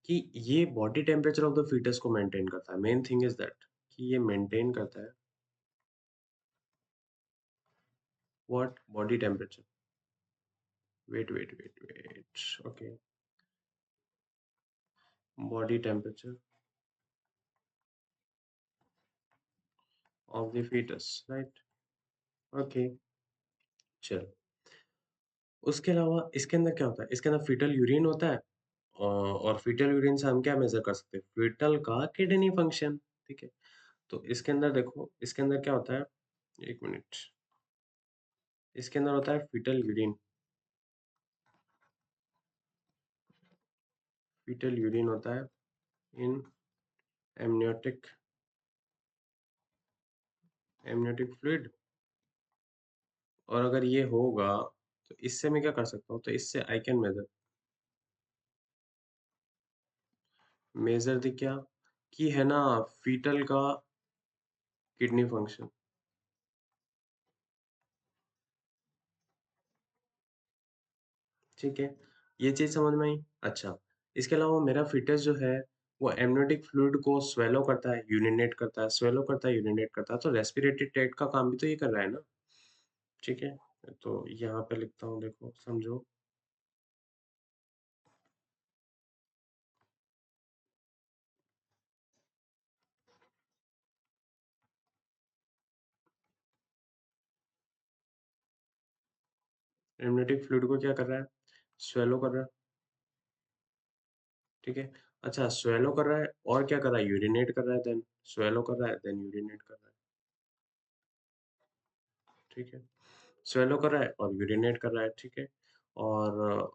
कि ये body temperature of the fetus को मेंटेन करता है। मेन थिंग इज दैट कि ये मेंटेन करता है what? Body temperature. Wait wait wait wait, okay, body temperature of the fetus, right? Okay, चलो, उसके अलावा इसके अंदर क्या होता है? इसके अंदर फीटल यूरिन होता है, और फीटल यूरिन से हम क्या मेजर कर सकते हैं? फीटल का किडनी फंक्शन, ठीक है। तो इसके अंदर देखो, इसके अंदर क्या होता है, एक मिनट, इसके अंदर होता है फीटल यूरिन, फीटल यूरिन होता है इन एमनियोटिक, एमनियोटिक फ्लूइड। और अगर ये होगा तो इससे मैं क्या कर सकता हूँ? तो इससे I can measure, measure the क्या, कि है ना, फीटल का किडनी फंक्शन, ठीक है। ये चीज समझ में आई। अच्छा, इसके अलावा मेरा फीटस जो है वो एमनियोटिक फ्लूइड को स्वेलो करता है, यूरिनेट करता है, स्वेलो करता है, यूरिनेट करता है, तो रेस्पिरेटरी ट्रैक्ट का काम भी तो ये कर रहा है ना, ठीक है। तो यहाँ पे लिखता हूँ, देखो समझो, एमनियोटिक फ्लूइड को क्या कर रहा है? स्वेलो कर रहा है, ठीक है। अच्छा, स्वेलो कर रहा है और क्या कर रहा है? यूरिनेट कर रहा है, देन स्वेलो कर रहा है, देन यूरिनेट कर रहा है, ठीक है। स्वेलो कर रहा है और यूरिनेट कर रहा है, ठीक है। और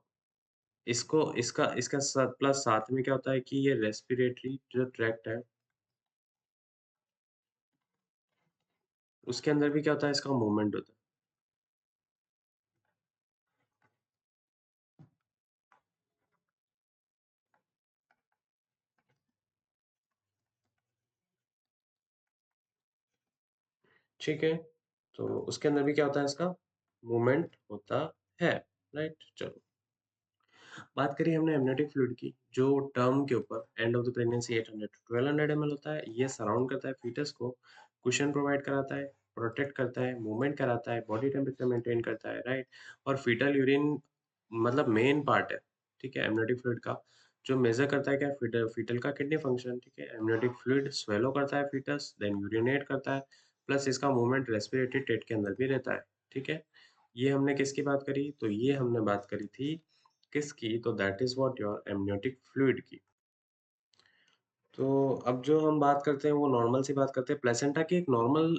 इसको, इसका इसका साथ प्लस साथ में क्या होता है कि ये रेस्पिरेटरी जो ट्रैक्ट है उसके अंदर भी क्या होता है? इसका मूवमेंट होता है, ठीक है। तो उसके अंदर भी क्या होता है? इसका मूवमेंट होता है, राइट? चलो, बात करी हमने एमनियोटिक फ्लूइड की, जो टर्म के ऊपर end of the pregnancy 800 to 1200 ml होता है। ये सराउंड करता है फीटस को, कुशन प्रोवाइड कराता है, प्रोटेक्ट करता है, मूवमेंट कराता है, बॉडी टेम्परेचर मेंटेन करता है, राइट? और फीटल यूरिन मतलब मेन पार्ट है, ठीक है, एमनियोटिक फ्लूइड का, जो मेजर करता है क्या? फीटल, फीटल का किडनी फंक्शन, ठीक है। एमनियोटिक फ्लूइड स्वेलो करता है फीटस, देन यूरिनेट करता है, प्लस इसका मूवमेंट रेस्पिरेटरी ट्रैक्ट के अंदर भी रहता है, ठीक है। ये हमने किसकी बात करी? तो ये हमने बात करी थी किसकी? तो that is what your amniotic fluid की। तो अब जो हम बात करते हैं वो नॉर्मल सी बात करते हैं, प्लेसेंटा की एक नॉर्मल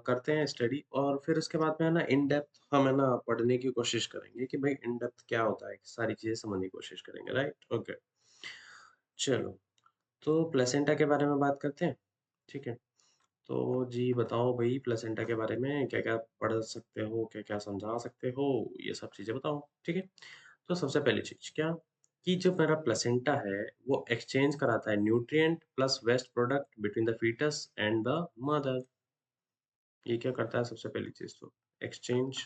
करते हैं स्टडी, और फिर उसके बाद में है ना इन डेप्थ हम है ना पढ़ने की कोशिश करेंगे कि भाई इन डेप्थ क्या होता है, सारी चीजें समझने की कोशिश करेंगे, राइट? ओके, चलो, तो प्लेसेंटा के बारे में बात करते हैं, ठीक है। तो जी बताओ भाई, प्लेसेंटा के बारे में क्या क्या पढ़ सकते हो, क्या क्या समझा सकते हो, ये सब चीजें बताओ, ठीक है। तो सबसे पहली चीज क्या, कि जो मेरा प्लेसेंटा है वो एक्सचेंज कराता है nutrient plus waste product between the fetus and the mother. ये क्या करता है सबसे पहली चीज तो exchange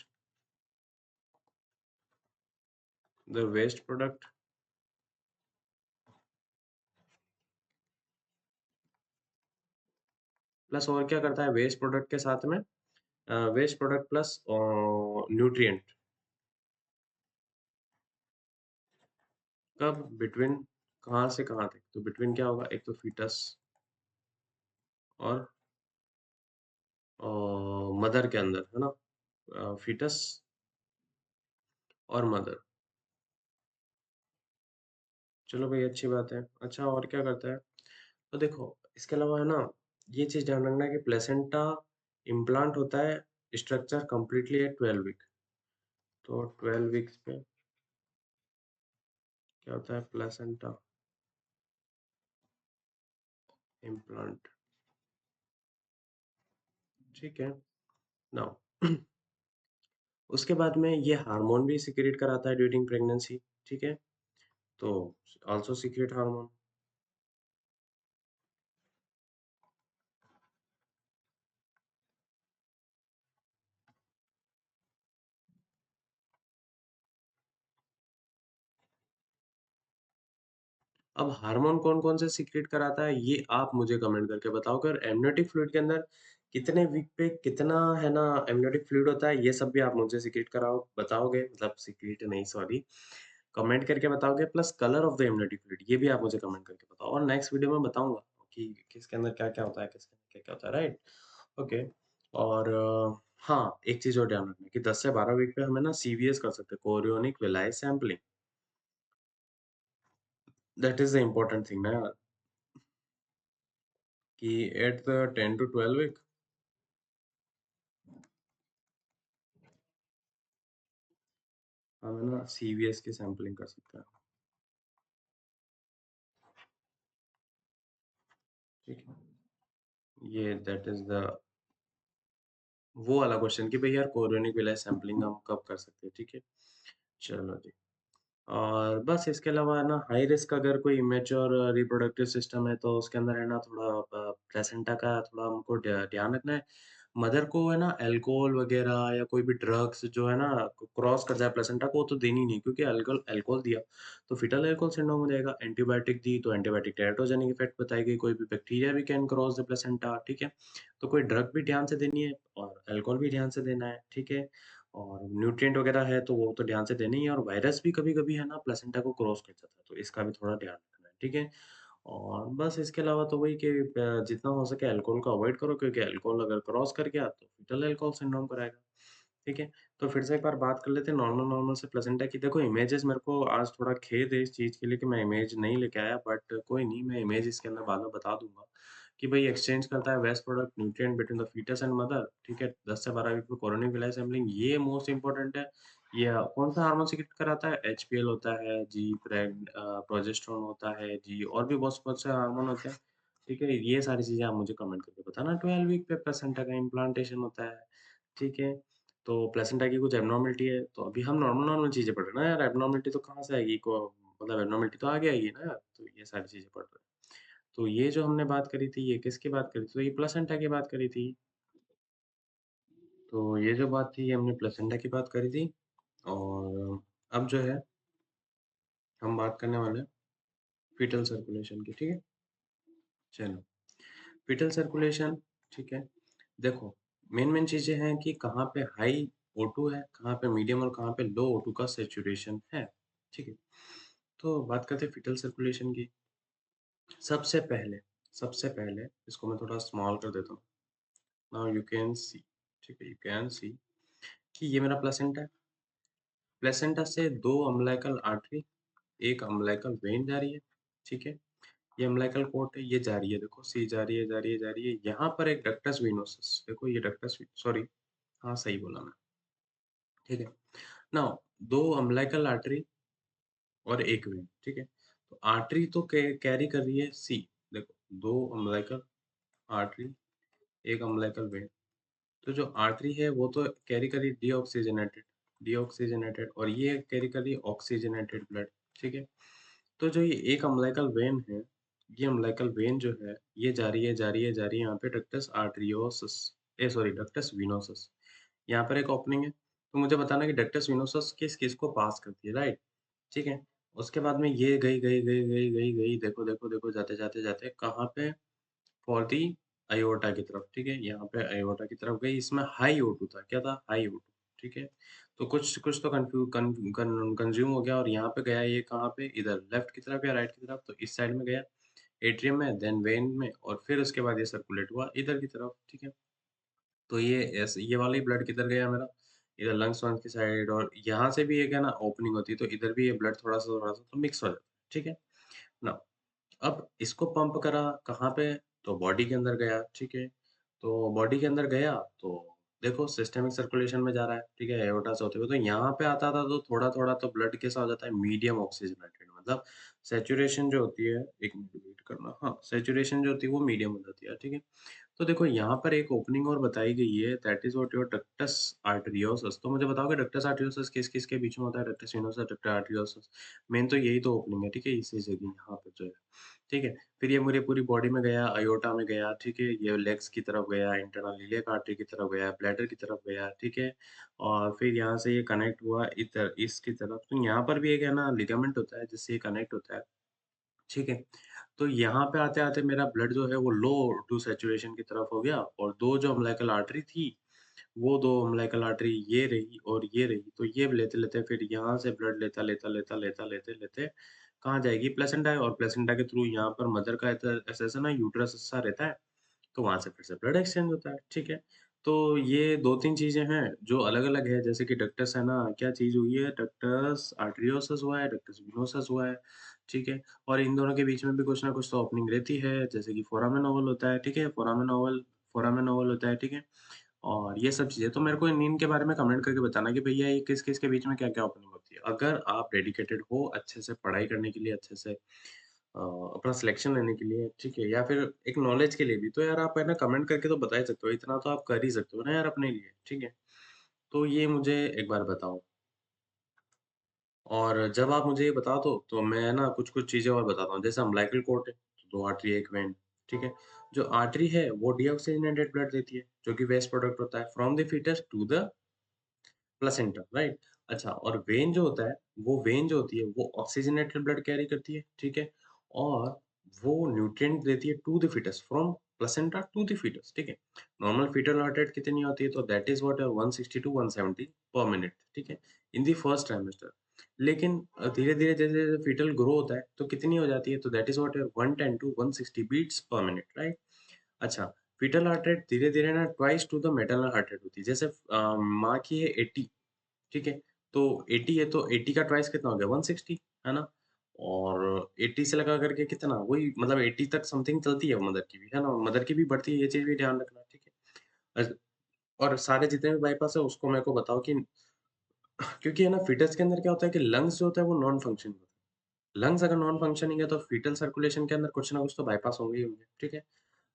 the waste product plus और क्या करता है वेस्ट प्रोडक्ट के साथ में वेस्ट प्रोडक्ट प्लस न्यूट्रिएंट कब बिटवीन कहाँ से कहाँ तक तो बिटवीन क्या होगा एक तो फीटस और मदर के अंदर है ना फीटस और मदर। चलो भाई अच्छी बात है। अच्छा और क्या करता है तो देखो इसके अलावा है ना ये चीज ध्यान रखना कि प्लेसेंटा इम्प्लांट होता है स्ट्रक्चर कंप्लीटली एट 12 वीक। तो 12 वीक्स पे क्या होता है प्लेसेंटा इम्प्लांट। ठीक है नाउ उसके बाद में ये हार्मोन भी सिक्रेट कराता है ड्यूरिंग प्रेगनेंसी। ठीक है तो आल्सो सीक्रेट हार्मोन। अब हार्मोन कौन-कौन से सीक्रेट कराता है ये आप मुझे कमेंट करके बताओगे और एमनियोटिक फ्लूइड के अंदर कितने वीक पे कितना है ना एमनियोटिक फ्लूइड होता है ये सब भी आप मुझे सीक्रेट कराओ बताओगे मतलब सीक्रेट नहीं सॉरी कमेंट करके बताओगे plus colour of the amniotic fluid ये भी आप मुझे कमेंट करके बताओ और नेक्स्ट वीडियो में बताऊंगा कि किसके अंदर क्या-क्या होता है किसके अंदर क्या-क्या होता है राइट। ओके और हाँ एक चीज और ध्यान रखना कि 10 से 12 वीक पे हमें ना सीवीएस कर सकते हैं chorionic विलाय sampling. That is the important thing ना कि एट द 10 to 12 वीक हम है ना सीवीएस की सैंपलिंग कर सकते हैं। ठीक है ये दैट इज द वो वाला क्वेश्चन कि भाई यार कोरियोनिक विलाय सैंपलिंग हम कब कर सकते हैं। ठीक है चलो जी और बस इसके अलावा है ना हाई रिस्क अगर कोई इमेच्योर रिप्रोडक्टिव सिस्टम है तो उसके अंदर है ना थोड़ा प्लेसेंटा का थोड़ा हमको ध्यान रखना है। मदर को है ना अल्कोहल वगैरह या कोई भी ड्रग्स जो है ना क्रॉस कर जाए प्लेसेंटा को वो तो देनी नहीं क्योंकि अल्कोहल अल्कोहल दिया तो फिटल अल्कोहल सिंड्रोम हो जाएगा। एंटीबायोटिक दी तो एंटीबायोटिक टेराटोजेनिक इफेक्ट बताई गई कोई भी बैक्टीरिया भी कैन क्रॉस द प्लेसेंटा। ठीक है तो कोई ड्रग भी ध्यान से देनी है और अल्कोहल भी ध्यान से देना है। ठीक है और न्यूट्रिएंट वगैरह है तो वो तो ध्यान से देना ही है और वायरस भी कभी-कभी है ना प्लेसेंटा को क्रॉस कर जाता है तो इसका भी थोड़ा ध्यान रखना है। ठीक है और बस इसके अलावा तो वही कि जितना हो सके अल्कोहल को अवॉइड करो क्योंकि अल्कोहल अगर क्रॉस कर गया तो फीटल अल्कोहल सिंड्रोम कराएगा। ठीक है तो फिर से एक बार बात कर लेते हैं नॉर्मल नॉर्मल से प्लेसेंटा की। देखो इमेजेस मेरे को आज थोड़ा खेद है इस चीज़ के लिए कि मैं इमेज नहीं लेके आया बट कोई नहीं मैं इमेज इसके अंदर बाद में बता दूंगा कि भाई एक्सचेंज करता है waste product nutrient between the fetus and mother. ठीक है 10 से 12 वीक में कोरोनिक विलाई सैंपलिंग ये मोस्ट इंपॉर्टेंट है। ये कौन सा हार्मोन सीक्रेट कराता है एचपीएल होता है जी प्रोजेस्टेरोन होता है जी और भी बहुत बहुत से हार्मोन होते हैं। ठीक है ये सारी चीजें आप मुझे कमेंट करके बताना। 12 वीक पे प्लेसेंटा का इम्प्लांटेशन होता है। ठीक है तो प्लेसेंटा की कुछ एब्नॉर्मलिटी है तो अभी हम नॉर्मल नॉर्मल चीजें पढ़ रहे हैं ना यार एब्नॉर्मलिटी तो कहाँ से आएगी को मतलब एब्नॉर्मलिटी तो आगे आएगी ना यार तो ये सारी चीजें पढ़ रहे हैं। तो ये जो हमने बात करी थी ये किसकी बात करी थी तो ये प्लेसेंटा की बात करी थी। तो ये जो बात थी ये हमने प्लेसेंटा की बात करी थी और अब जो है हम बात करने वाले हैं फीटल सर्कुलेशन की। ठीक है चलो फीटल सर्कुलेशन ठीक है देखो मेन मेन चीजें हैं कि कहाँ पे हाई O2 है कहाँ पे मीडियम और कहाँ पे लो O2 का सेचुरेशन है। ठीक है तो बात करते हैं फीटल सर्कुलेशन की। सबसे पहले इसको मैं थोड़ा स्मॉल कर देता हूँ। नाउ यू कैन सी ठीक है यू कैन सी कि ये मेरा प्लेसेंटा है। प्लेसेंटा से दो अम्बिलिकल आर्टरी एक अम्बिलिकल वेन जा रही है। ठीक है ये अम्बिलिकल कोट है ये जा रही है देखो सी जा रही है जा रही है जा रही है यहाँ पर एक डक्टस वेनोसस देखो ये डक्टस सॉरी हाँ सही बोला मैं। ठीक है नाउ दो अम्बिलिकल आर्टरी और एक वेन। ठीक है तो आर्टरी तो कैरी कर रही है सी देखो दो अम्बिलिकल आर्टरी एक अम्बिलिकल वेन। तो जो आर्टरी है वो तो कैरी करी डीऑक्सीजनेटेड डीऑक्सीजनेटेड और ये कैरी करी ऑक्सीजनेटेड ब्लड। ठीक है तो जो ये एक अम्बिलिकल वेन है, ये अम्बिलिकल वेन जो है, ये जा रही है, जा रही है, जा रही है यहाँ पे ductus arteriosus sorry ductus venosus. यहाँ पर एक ओपनिंग है, तो मुझे बताना है कि डक्टस वेनोसस किस-किस को पास करती है, राइट? ठीक है? उसके बाद में ये गई, गई, गई, गई, गई, गई, देखो, देखो, देखो, जाते, जाते, जाते कहाँ पे? फॉर दी अयोर्टा की तरफ, ठीक है? यहाँ पे अयोर्टा की तरफ गई, इसमें हाई O2 था, क्या था? हाई O2, ठीक है? तो कुछ कुछ तो कन्फ्यू कन कन कंज़्यूम हो गया और यहाँ पे गया ये कहाँ पे? इधर लेफ्ट की तरफ या राइट की तरफ? तो इस साइड में गया, एट्रियम में, देन वेन में और फिर उसके बाद ये सर्कुलेट हुआ इधर की तरफ, ठीक है? तो ये वाला ही ब्लड किधर गया मेरा? इधर लंग्स-वंग्स की साइड और यहाँ से भी एक है ना ओपनिंग होती है, तो इधर भी ये ब्लड थोड़ा-सा तो मिक्स हो जाता है, ठीक है? नाउ अब इसको पंप करा कहाँ पे? तो बॉडी के अंदर गया, ठीक है? तो बॉडी के अंदर गया तो देखो सिस्टमिक सर्कुलेशन में जा रहा है, ठीक है? एओर्टा से होते हुए, तो यहाँ पे आता था तो थोड़ा-थोड़ा तो ब्लड कैसा हो जाता है मीडियम ऑक्सीजनेटेड मतलब सैचुरेशन जो होती है, 1 मिनट वेट करना हाँ, सैचुरेशन जो होती है वो मीडियम हो जाती है, ठीक है? तो देखो यहाँ पर एक ओपनिंग और बताई गई है that is what your ductus arteriosus तो मुझे बताओगे डक्टस आर्टेरियोसस किस-किस के बीच में होता है? डक्टस वेनोसा, डक्टस आर्टेरियोसस मेन तो यही तो ओपनिंग है, ठीक है? इसी जगह यहाँ पे जो है, ठीक है? फिर ये मेरी पूरी बॉडी में गया, अयोर्टा में गया, ठीक है? ये लेग्स की तरफ गया, इंटरनल इलियक आर्टरी की तरफ गया, ब्लैडर की तरफ गया, ठीक है? और फिर यहाँ से ये कनेक्ट हुआ इधर इसकी तरफ, तो यहाँ पर भी एक है ना लिगामेंट होता है जिससे ये कनेक्ट होता है, ठीक है? तो यहाँ पे आते-आते मेरा ब्लड जो है वो लो टू सैचुरेशन की तरफ हो गया और 2 जो अम्बिलिकल आर्टरी थी, वो 2 अम्बिलिकल आर्टरी ये रही और ये रही। तो ये लेते-लेते फिर यहाँ से ब्लड लेते-लेते कहाँ जाएगी? प्लेसेंटा है और प्लेसेंटा के थ्रू यहाँ पर मदर का ऐसा-ऐसा ना यूटेरस सा रहता है, तो वहाँ से फिर से ब्लड एक्सचेंज होता है, ठीक है? तो ये 2-3 चीज़ें हैं जो अलग-अलग है जैसे कि डक्टस है ना, क्या चीज़ हुई है? डक्टस आर्टेरियोसस हुआ है, डक्टस वेनोसस हुआ है, ठीक है? और इन दोनों के बीच में भी कुछ ना कुछ तो ओपनिंग रहती है, जैसे कि फोरामेन ओवल होता है, ठीक है? फोरामेन ओवल होता है, ठीक है? और ये सब चीज़ें, तो मेरे को इन के बारे में कमेंट करके बताना कि भैया ये किस-किस के बीच में क्या-क्या ओपनिंग होती है। अगर आप डेडिकेटेड हो अच्छे से पढ़ाई करने के लिए, अच्छे से अपना सिलेक्शन लेने के लिए, ठीक है? या फिर एक नॉलेज के लिए भी, तो यार आप है ना कमेंट करके तो बता ही सकते हो, इतना तो आप कर ही सकते हो ना यार अपने लिए, ठीक है? तो ये मुझे एक बार बताओ। और जब आप मुझे ये बता दो, तो मैं ना कुछ-कुछ चीज़ें और बताता हूँ। जैसे अम्बिलिकल कॉर्ड है, 2 आर्टरी, 1 वेन, ठीक है? जो आर्टरी है, वो डीऑक्सिजनेटेड ब्लड देती है, जो कि वेस्ट प्रोडक्ट होता है from the fetus to the placenta, right? अच्छा और वेन जो होता है, वो वेन जो होती है, वो ऑक्सीजनेटेड ब्लड कैरी करती है, ठीक है? और वो न्यूट्रिएंट देती है to the fetus from placenta to the fetus, ठीक है? नॉर्मल फीटल हार्ट रेट कितनी होती है? तो दैट इज़ व्हाट 160 टू 170 पर मिनट, ठीक है? In the first trimester. लेकिन धीरे-धीरे जैसे-जैसे फीटल ग्रो होता है, तो कितनी हो जाती है? तो that is what 110 to 160 beats per minute, right? अच्छा, फीटल हार्ट रेट धीरे-धीरे ना twice to the maternal heart rate होती है। जैसे माँ की है 80 ठीक है? तो 80 है तो 80 का ट्वाइस कितना हो गया 160 है ना? और 80 से लगा करके कितना वही मतलब 80 तक समथिंग चलती है मदर की भी, है ना? मदर की भी बढ़ती है, ये चीज़ भी ध्यान रखना, ठीक है? और सारे जितने भी बाईपास है उसको मेरे को बताओ कि क्योंकि है ना फीटस के अंदर क्या होता है कि लंग्स जो होता है वो नॉन फंक्शनिंग होता है। लंग्स अगर नॉन फंक्शनिंग है तो फीटल सर्कुलेशन के अंदर कुछ ना कुछ तो बाईपास होंगे ही होंगे, ठीक है?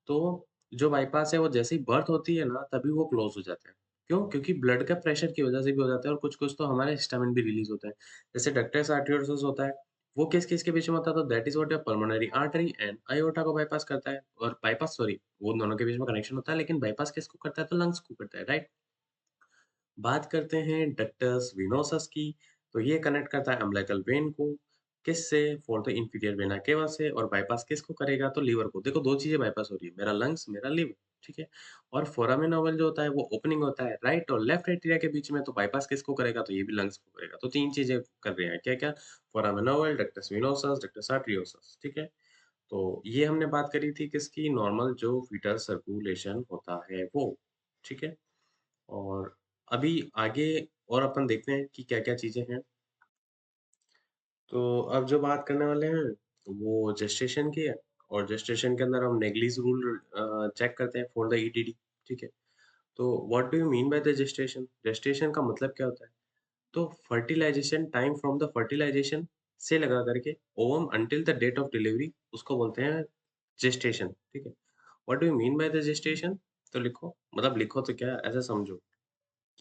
तो जो बाईपास है वो जैसे ही बर्थ होती है ना तभी वो क्लोज़ हो जाते हैं। क्यों? क्योंकि ब्लड का प्रेशर की वज़ह से भी हो जाता है और कुछ-कुछ तो हमारे हिस्टामिन भी रिलीज़ होता है। जैसे डक्टस आर्टेरियोसस होता है, वो किस-किस के बीच में होता है? तो that is what a pulmonary artery and aorta को बाईपास करता है और बाईपास सॉरी वो दोनों के बीच में कनेक्शन होता है लेकिन बाईपास किसको करता है? तो लंग्स को करता है, राइट? बात करते हैं डक्टस वेनोसस की, तो ये कनेक्ट करता है अम्बिलिकल वेन को, किससे? For the inferior vena cava से और बाईपास किसको करेगा? तो लीवर को। देखो 2 चीज़ें बाईपास हो रही है, मेरा लंग्स, मेरा लिवर, ठीक है? और फोरामेन ओवल जो होता है वो ओपनिंग होता है राइट और लेफ्ट एट्रिया के बीच में, तो बाईपास किसको करेगा? तो ये भी लंग्स को करेगा। तो 3 चीज़ें कर रहे हैं, क्या-क्या? Foramen Oval, ductus venosus, ductus arteriosus, ठीक है? तो ये हमने बात करी थी किसकी? नॉर्मल जो फीटल सर्कुलेशन होता है वो, ठीक है? और अभी आगे और अपन देखते हैं कि क्या-क्या चीज़ें हैं। तो अब जो बात करने वाले हैं, वो जेस्टेशन की है और जेस्टेशन के अंदर हम नेगलीज रूल चेक करते हैं फॉर द ईटीडी, ठीक है? तो what do you mean by the gestation? Gestation का मतलब क्या होता है? तो fertilization time from the fertilization से लगा करके ovum until the date of delivery उसको बोलते हैं जेस्टेशन, ठीक है? What do you mean by the gestation? तो लिखो, मतलब लिखो तो क्या ऐसा समझो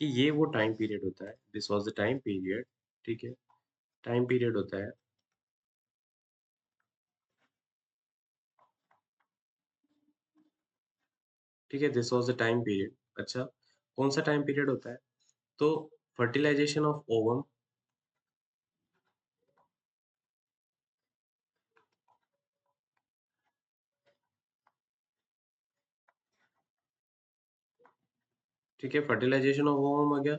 कि ये वो टाइम पीरियड होता है, this was the time period, ठीक है? टाइम पीरियड होता है ठीक है, this was the time period. अच्छा, कौन-सा टाइम पीरियड होता है? तो फर्टिलाइज़ेशन ऑफ ओवम, ठीक है, फर्टिलाइज़ेशन ऑफ ओवम हो गया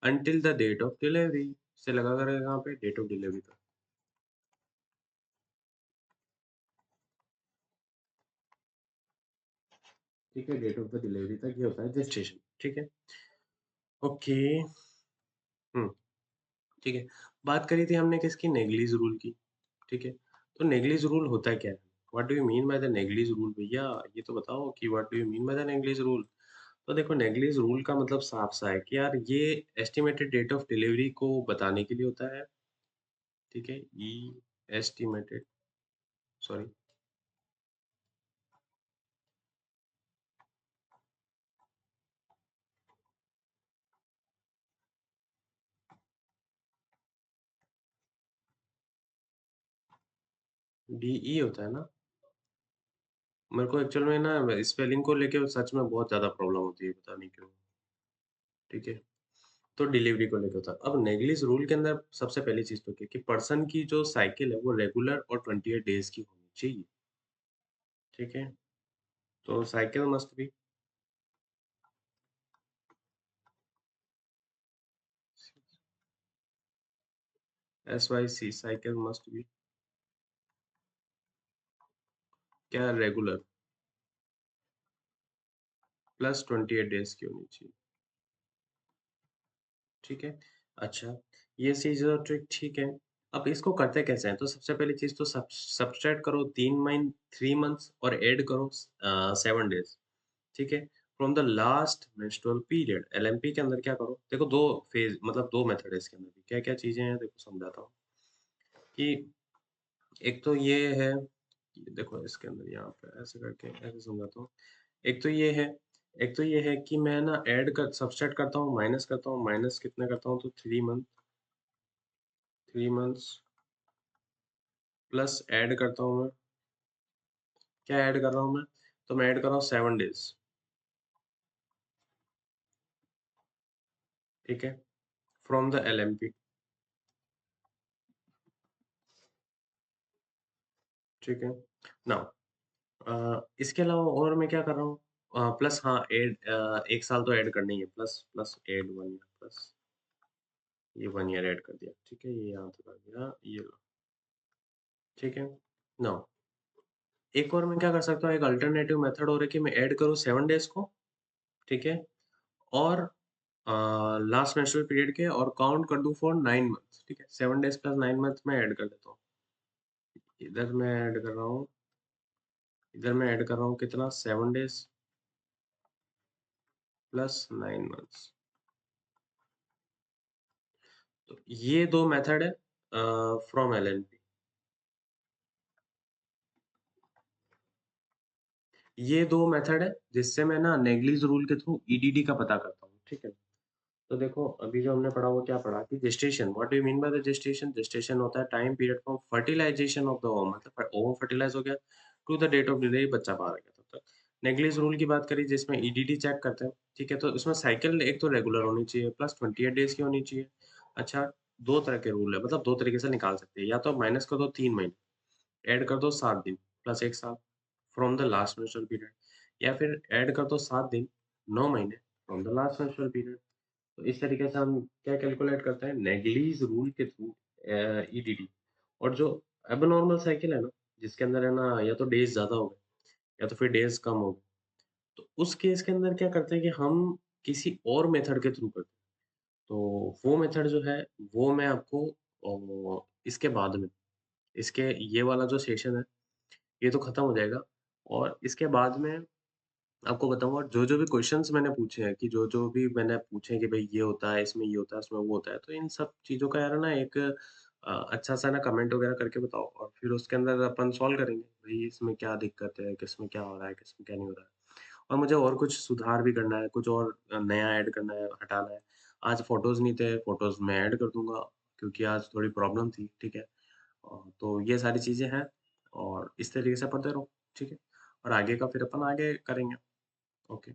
until the date of delivery से लगा करेगा कहाँ पे? डेट ऑफ डिलीवरी तक। ठीक है, डेट ऑफ द डिलीवरी तक ये होता है जेस्टेशन। ठीक है? ओके। हुँ, ठीक है। बात करी थी हमने किसकी? नेगलीज़ रूल की। ठीक है? तो नेगलीज़ रूल होता क्या है? What do you mean by the Naegele's rule भैया? ये तो बताओ कि what do you mean by the Naegele's rule? तो देखो नेगलीज़ रूल का मतलब साफ-सा है कि यार ये एस्टिमेटेड डेट ऑफ डिलीवरी को बताने के लिए होता है। ठीक है? एस्टिमेटेड सॉरी डीई होता है ना? मेरे को एक्चुअल में ना स्पेलिंग को लेके सच में बहुत ज़्यादा प्रॉब्लम होती है, पता नहीं क्यों? ठीक है? तो डिलीवरी को लेके होता है। अब नेगलीज़ रूल के अंदर सबसे पहली चीज़ तो क्या है कि पर्सन की जो साइकिल है वो रेगुलर और 28 डेज़ की होनी चाहिए। ठीक है? तो cycle must be SYC cycle must be क्या रेगुलर प्लस 28 डेज़ की होनी चाहिए। ठीक है? अच्छा, ये चीज़ तो ठीक है। अब इसको करते कैसे हैं? तो सबसे पहली चीज़ तो सब्ट्रैक्ट करो 3 मंथ्स और ऐड करो 7 डेज़। ठीक है? From the last menstrual period LMP के अंदर क्या करो? देखो 2 फेज़ मतलब 2 मेथड है इसके अंदर भी। क्या-क्या चीज़ें हैं देखो समझाता हूँ कि एक तो ये है ये देखो इसके अंदर यहाँ पे ऐसे करके ऐसे समझाता हूँ। एक तो ये है कि मैं ना ऐड कर सब्ट्रैक्ट करता हूँ, माइनस कितने करता हूँ तो 3 मंथ्स प्लस ऐड करता हूँ मैं, क्या ऐड कर रहा हूँ मैं? तो मैं ऐड कर रहा हूँ 7 डेज़, ठीक है? फ्रॉम द एलएमपी, ठीक है? नाउ इसके अलावा और मैं क्या कर रहा हूँ? प्लस हाँ, 1 साल तो ऐड करना ही है, plus plus add 1 year plus ये 1 ईयर ऐड कर दिया, ठीक है? ये यहाँ तक आ गया, ये लो, ठीक है? नाउ एक और मैं क्या कर सकता हूँ, एक अल्टरनेटिव मेथड और है कि मैं ऐड करूँ 7 डेज़ को, ठीक है? और लास्ट मेंस्ट्रुअल पीरियड के और काउंट कर दूँ फॉर 9 मंथ्स, ठीक है? 7 डेज़ प्लस 9 मंथ्स मैं ऐड कर देता हूँ। इधर मैं ऐड कर रहा हूँ इधर मैं ऐड कर रहा हूँ कितना 7 डेज़ प्लस 9 मंथ्स। तो ये 2 मेथड है फ्रॉम एलएनपी। ये 2 मेथड है जिससे मैं ना नेगलीज रूल के थ्रू ईडीडी का पता करता हूँ, ठीक है? तो देखो अभी जो हमने पढ़ा वो क्या पढ़ा कि gestation what do you mean by the gestation? Gestation होता है time period from fertilization of the ovum मतलब ओवम फर्टिलाइज हो गया to the date of delivery बच्चा बाहर आ गया तब तक। नेगलीज रूल की बात करी जिसमें ईडीडी चेक करते हैं, ठीक है? तो इसमें साइकिल एक तो रेगुलर होनी चाहिए प्लस 28 डेज़ की होनी चाहिए। अच्छा 2 तरह के रूल है मतलब 2 तरीके से निकाल सकते हैं या तो माइनस कर दो 3 महीने ऐड कर दो 7 दिन प्लस 1 साल from the last menstrual period या फिर ऐड कर दो 7 दिन 9 महीने from the last menstrual period. तो इस तरीके से हम क्या कैलकुलेट करते हैं नेगलीज रूल के थ्रू ईडीडी और जो एबनॉर्मल साइकिल है ना जिसके अंदर है ना या तो डेज ज़्यादा हो गए या तो फिर डेज कम हो गए तो उस केस के अंदर क्या करते हैं कि हम किसी और मेथड के थ्रू करते हैं। तो वो मेथड जो है वो मैं आपको इसके बाद में इसके ये वाला जो सेशन है ये तो खत्म हो जाएगा और इसके बाद में आपको बताऊँगा जो-जो भी क्वेश्चन्स मैंने पूछे हैं कि जो-जो भी मैंने पूछे हैं कि भई ये होता है, इसमें ये होता है, इसमें वो होता है, तो इन सब चीज़ों का यार ना एक अच्छा-सा ना कमेंट वगैरह करके बताओ और फिर उसके अंदर अपन सॉल्व करेंगे। भई इसमें क्या दिक्कत है, किसमें क्या हो रहा है, किसमें क्या नहीं हो रहा है। और मुझे और कुछ सुधार भी करना है, कुछ और नया ऐड करना है, हटाना है। आज फ़ोटोज़ नहीं थे, फ़ोटोज़ मैं ऐड कर दूँगा क्योंकि आज थोड़ी प्रॉब्लम थी, ठीक है? तो ये सारी चीज़ें हैं और इस तरीके से पढ़ते रहो, ठीक है? और आगे का फिर अपन आगे करेंगे। ओके।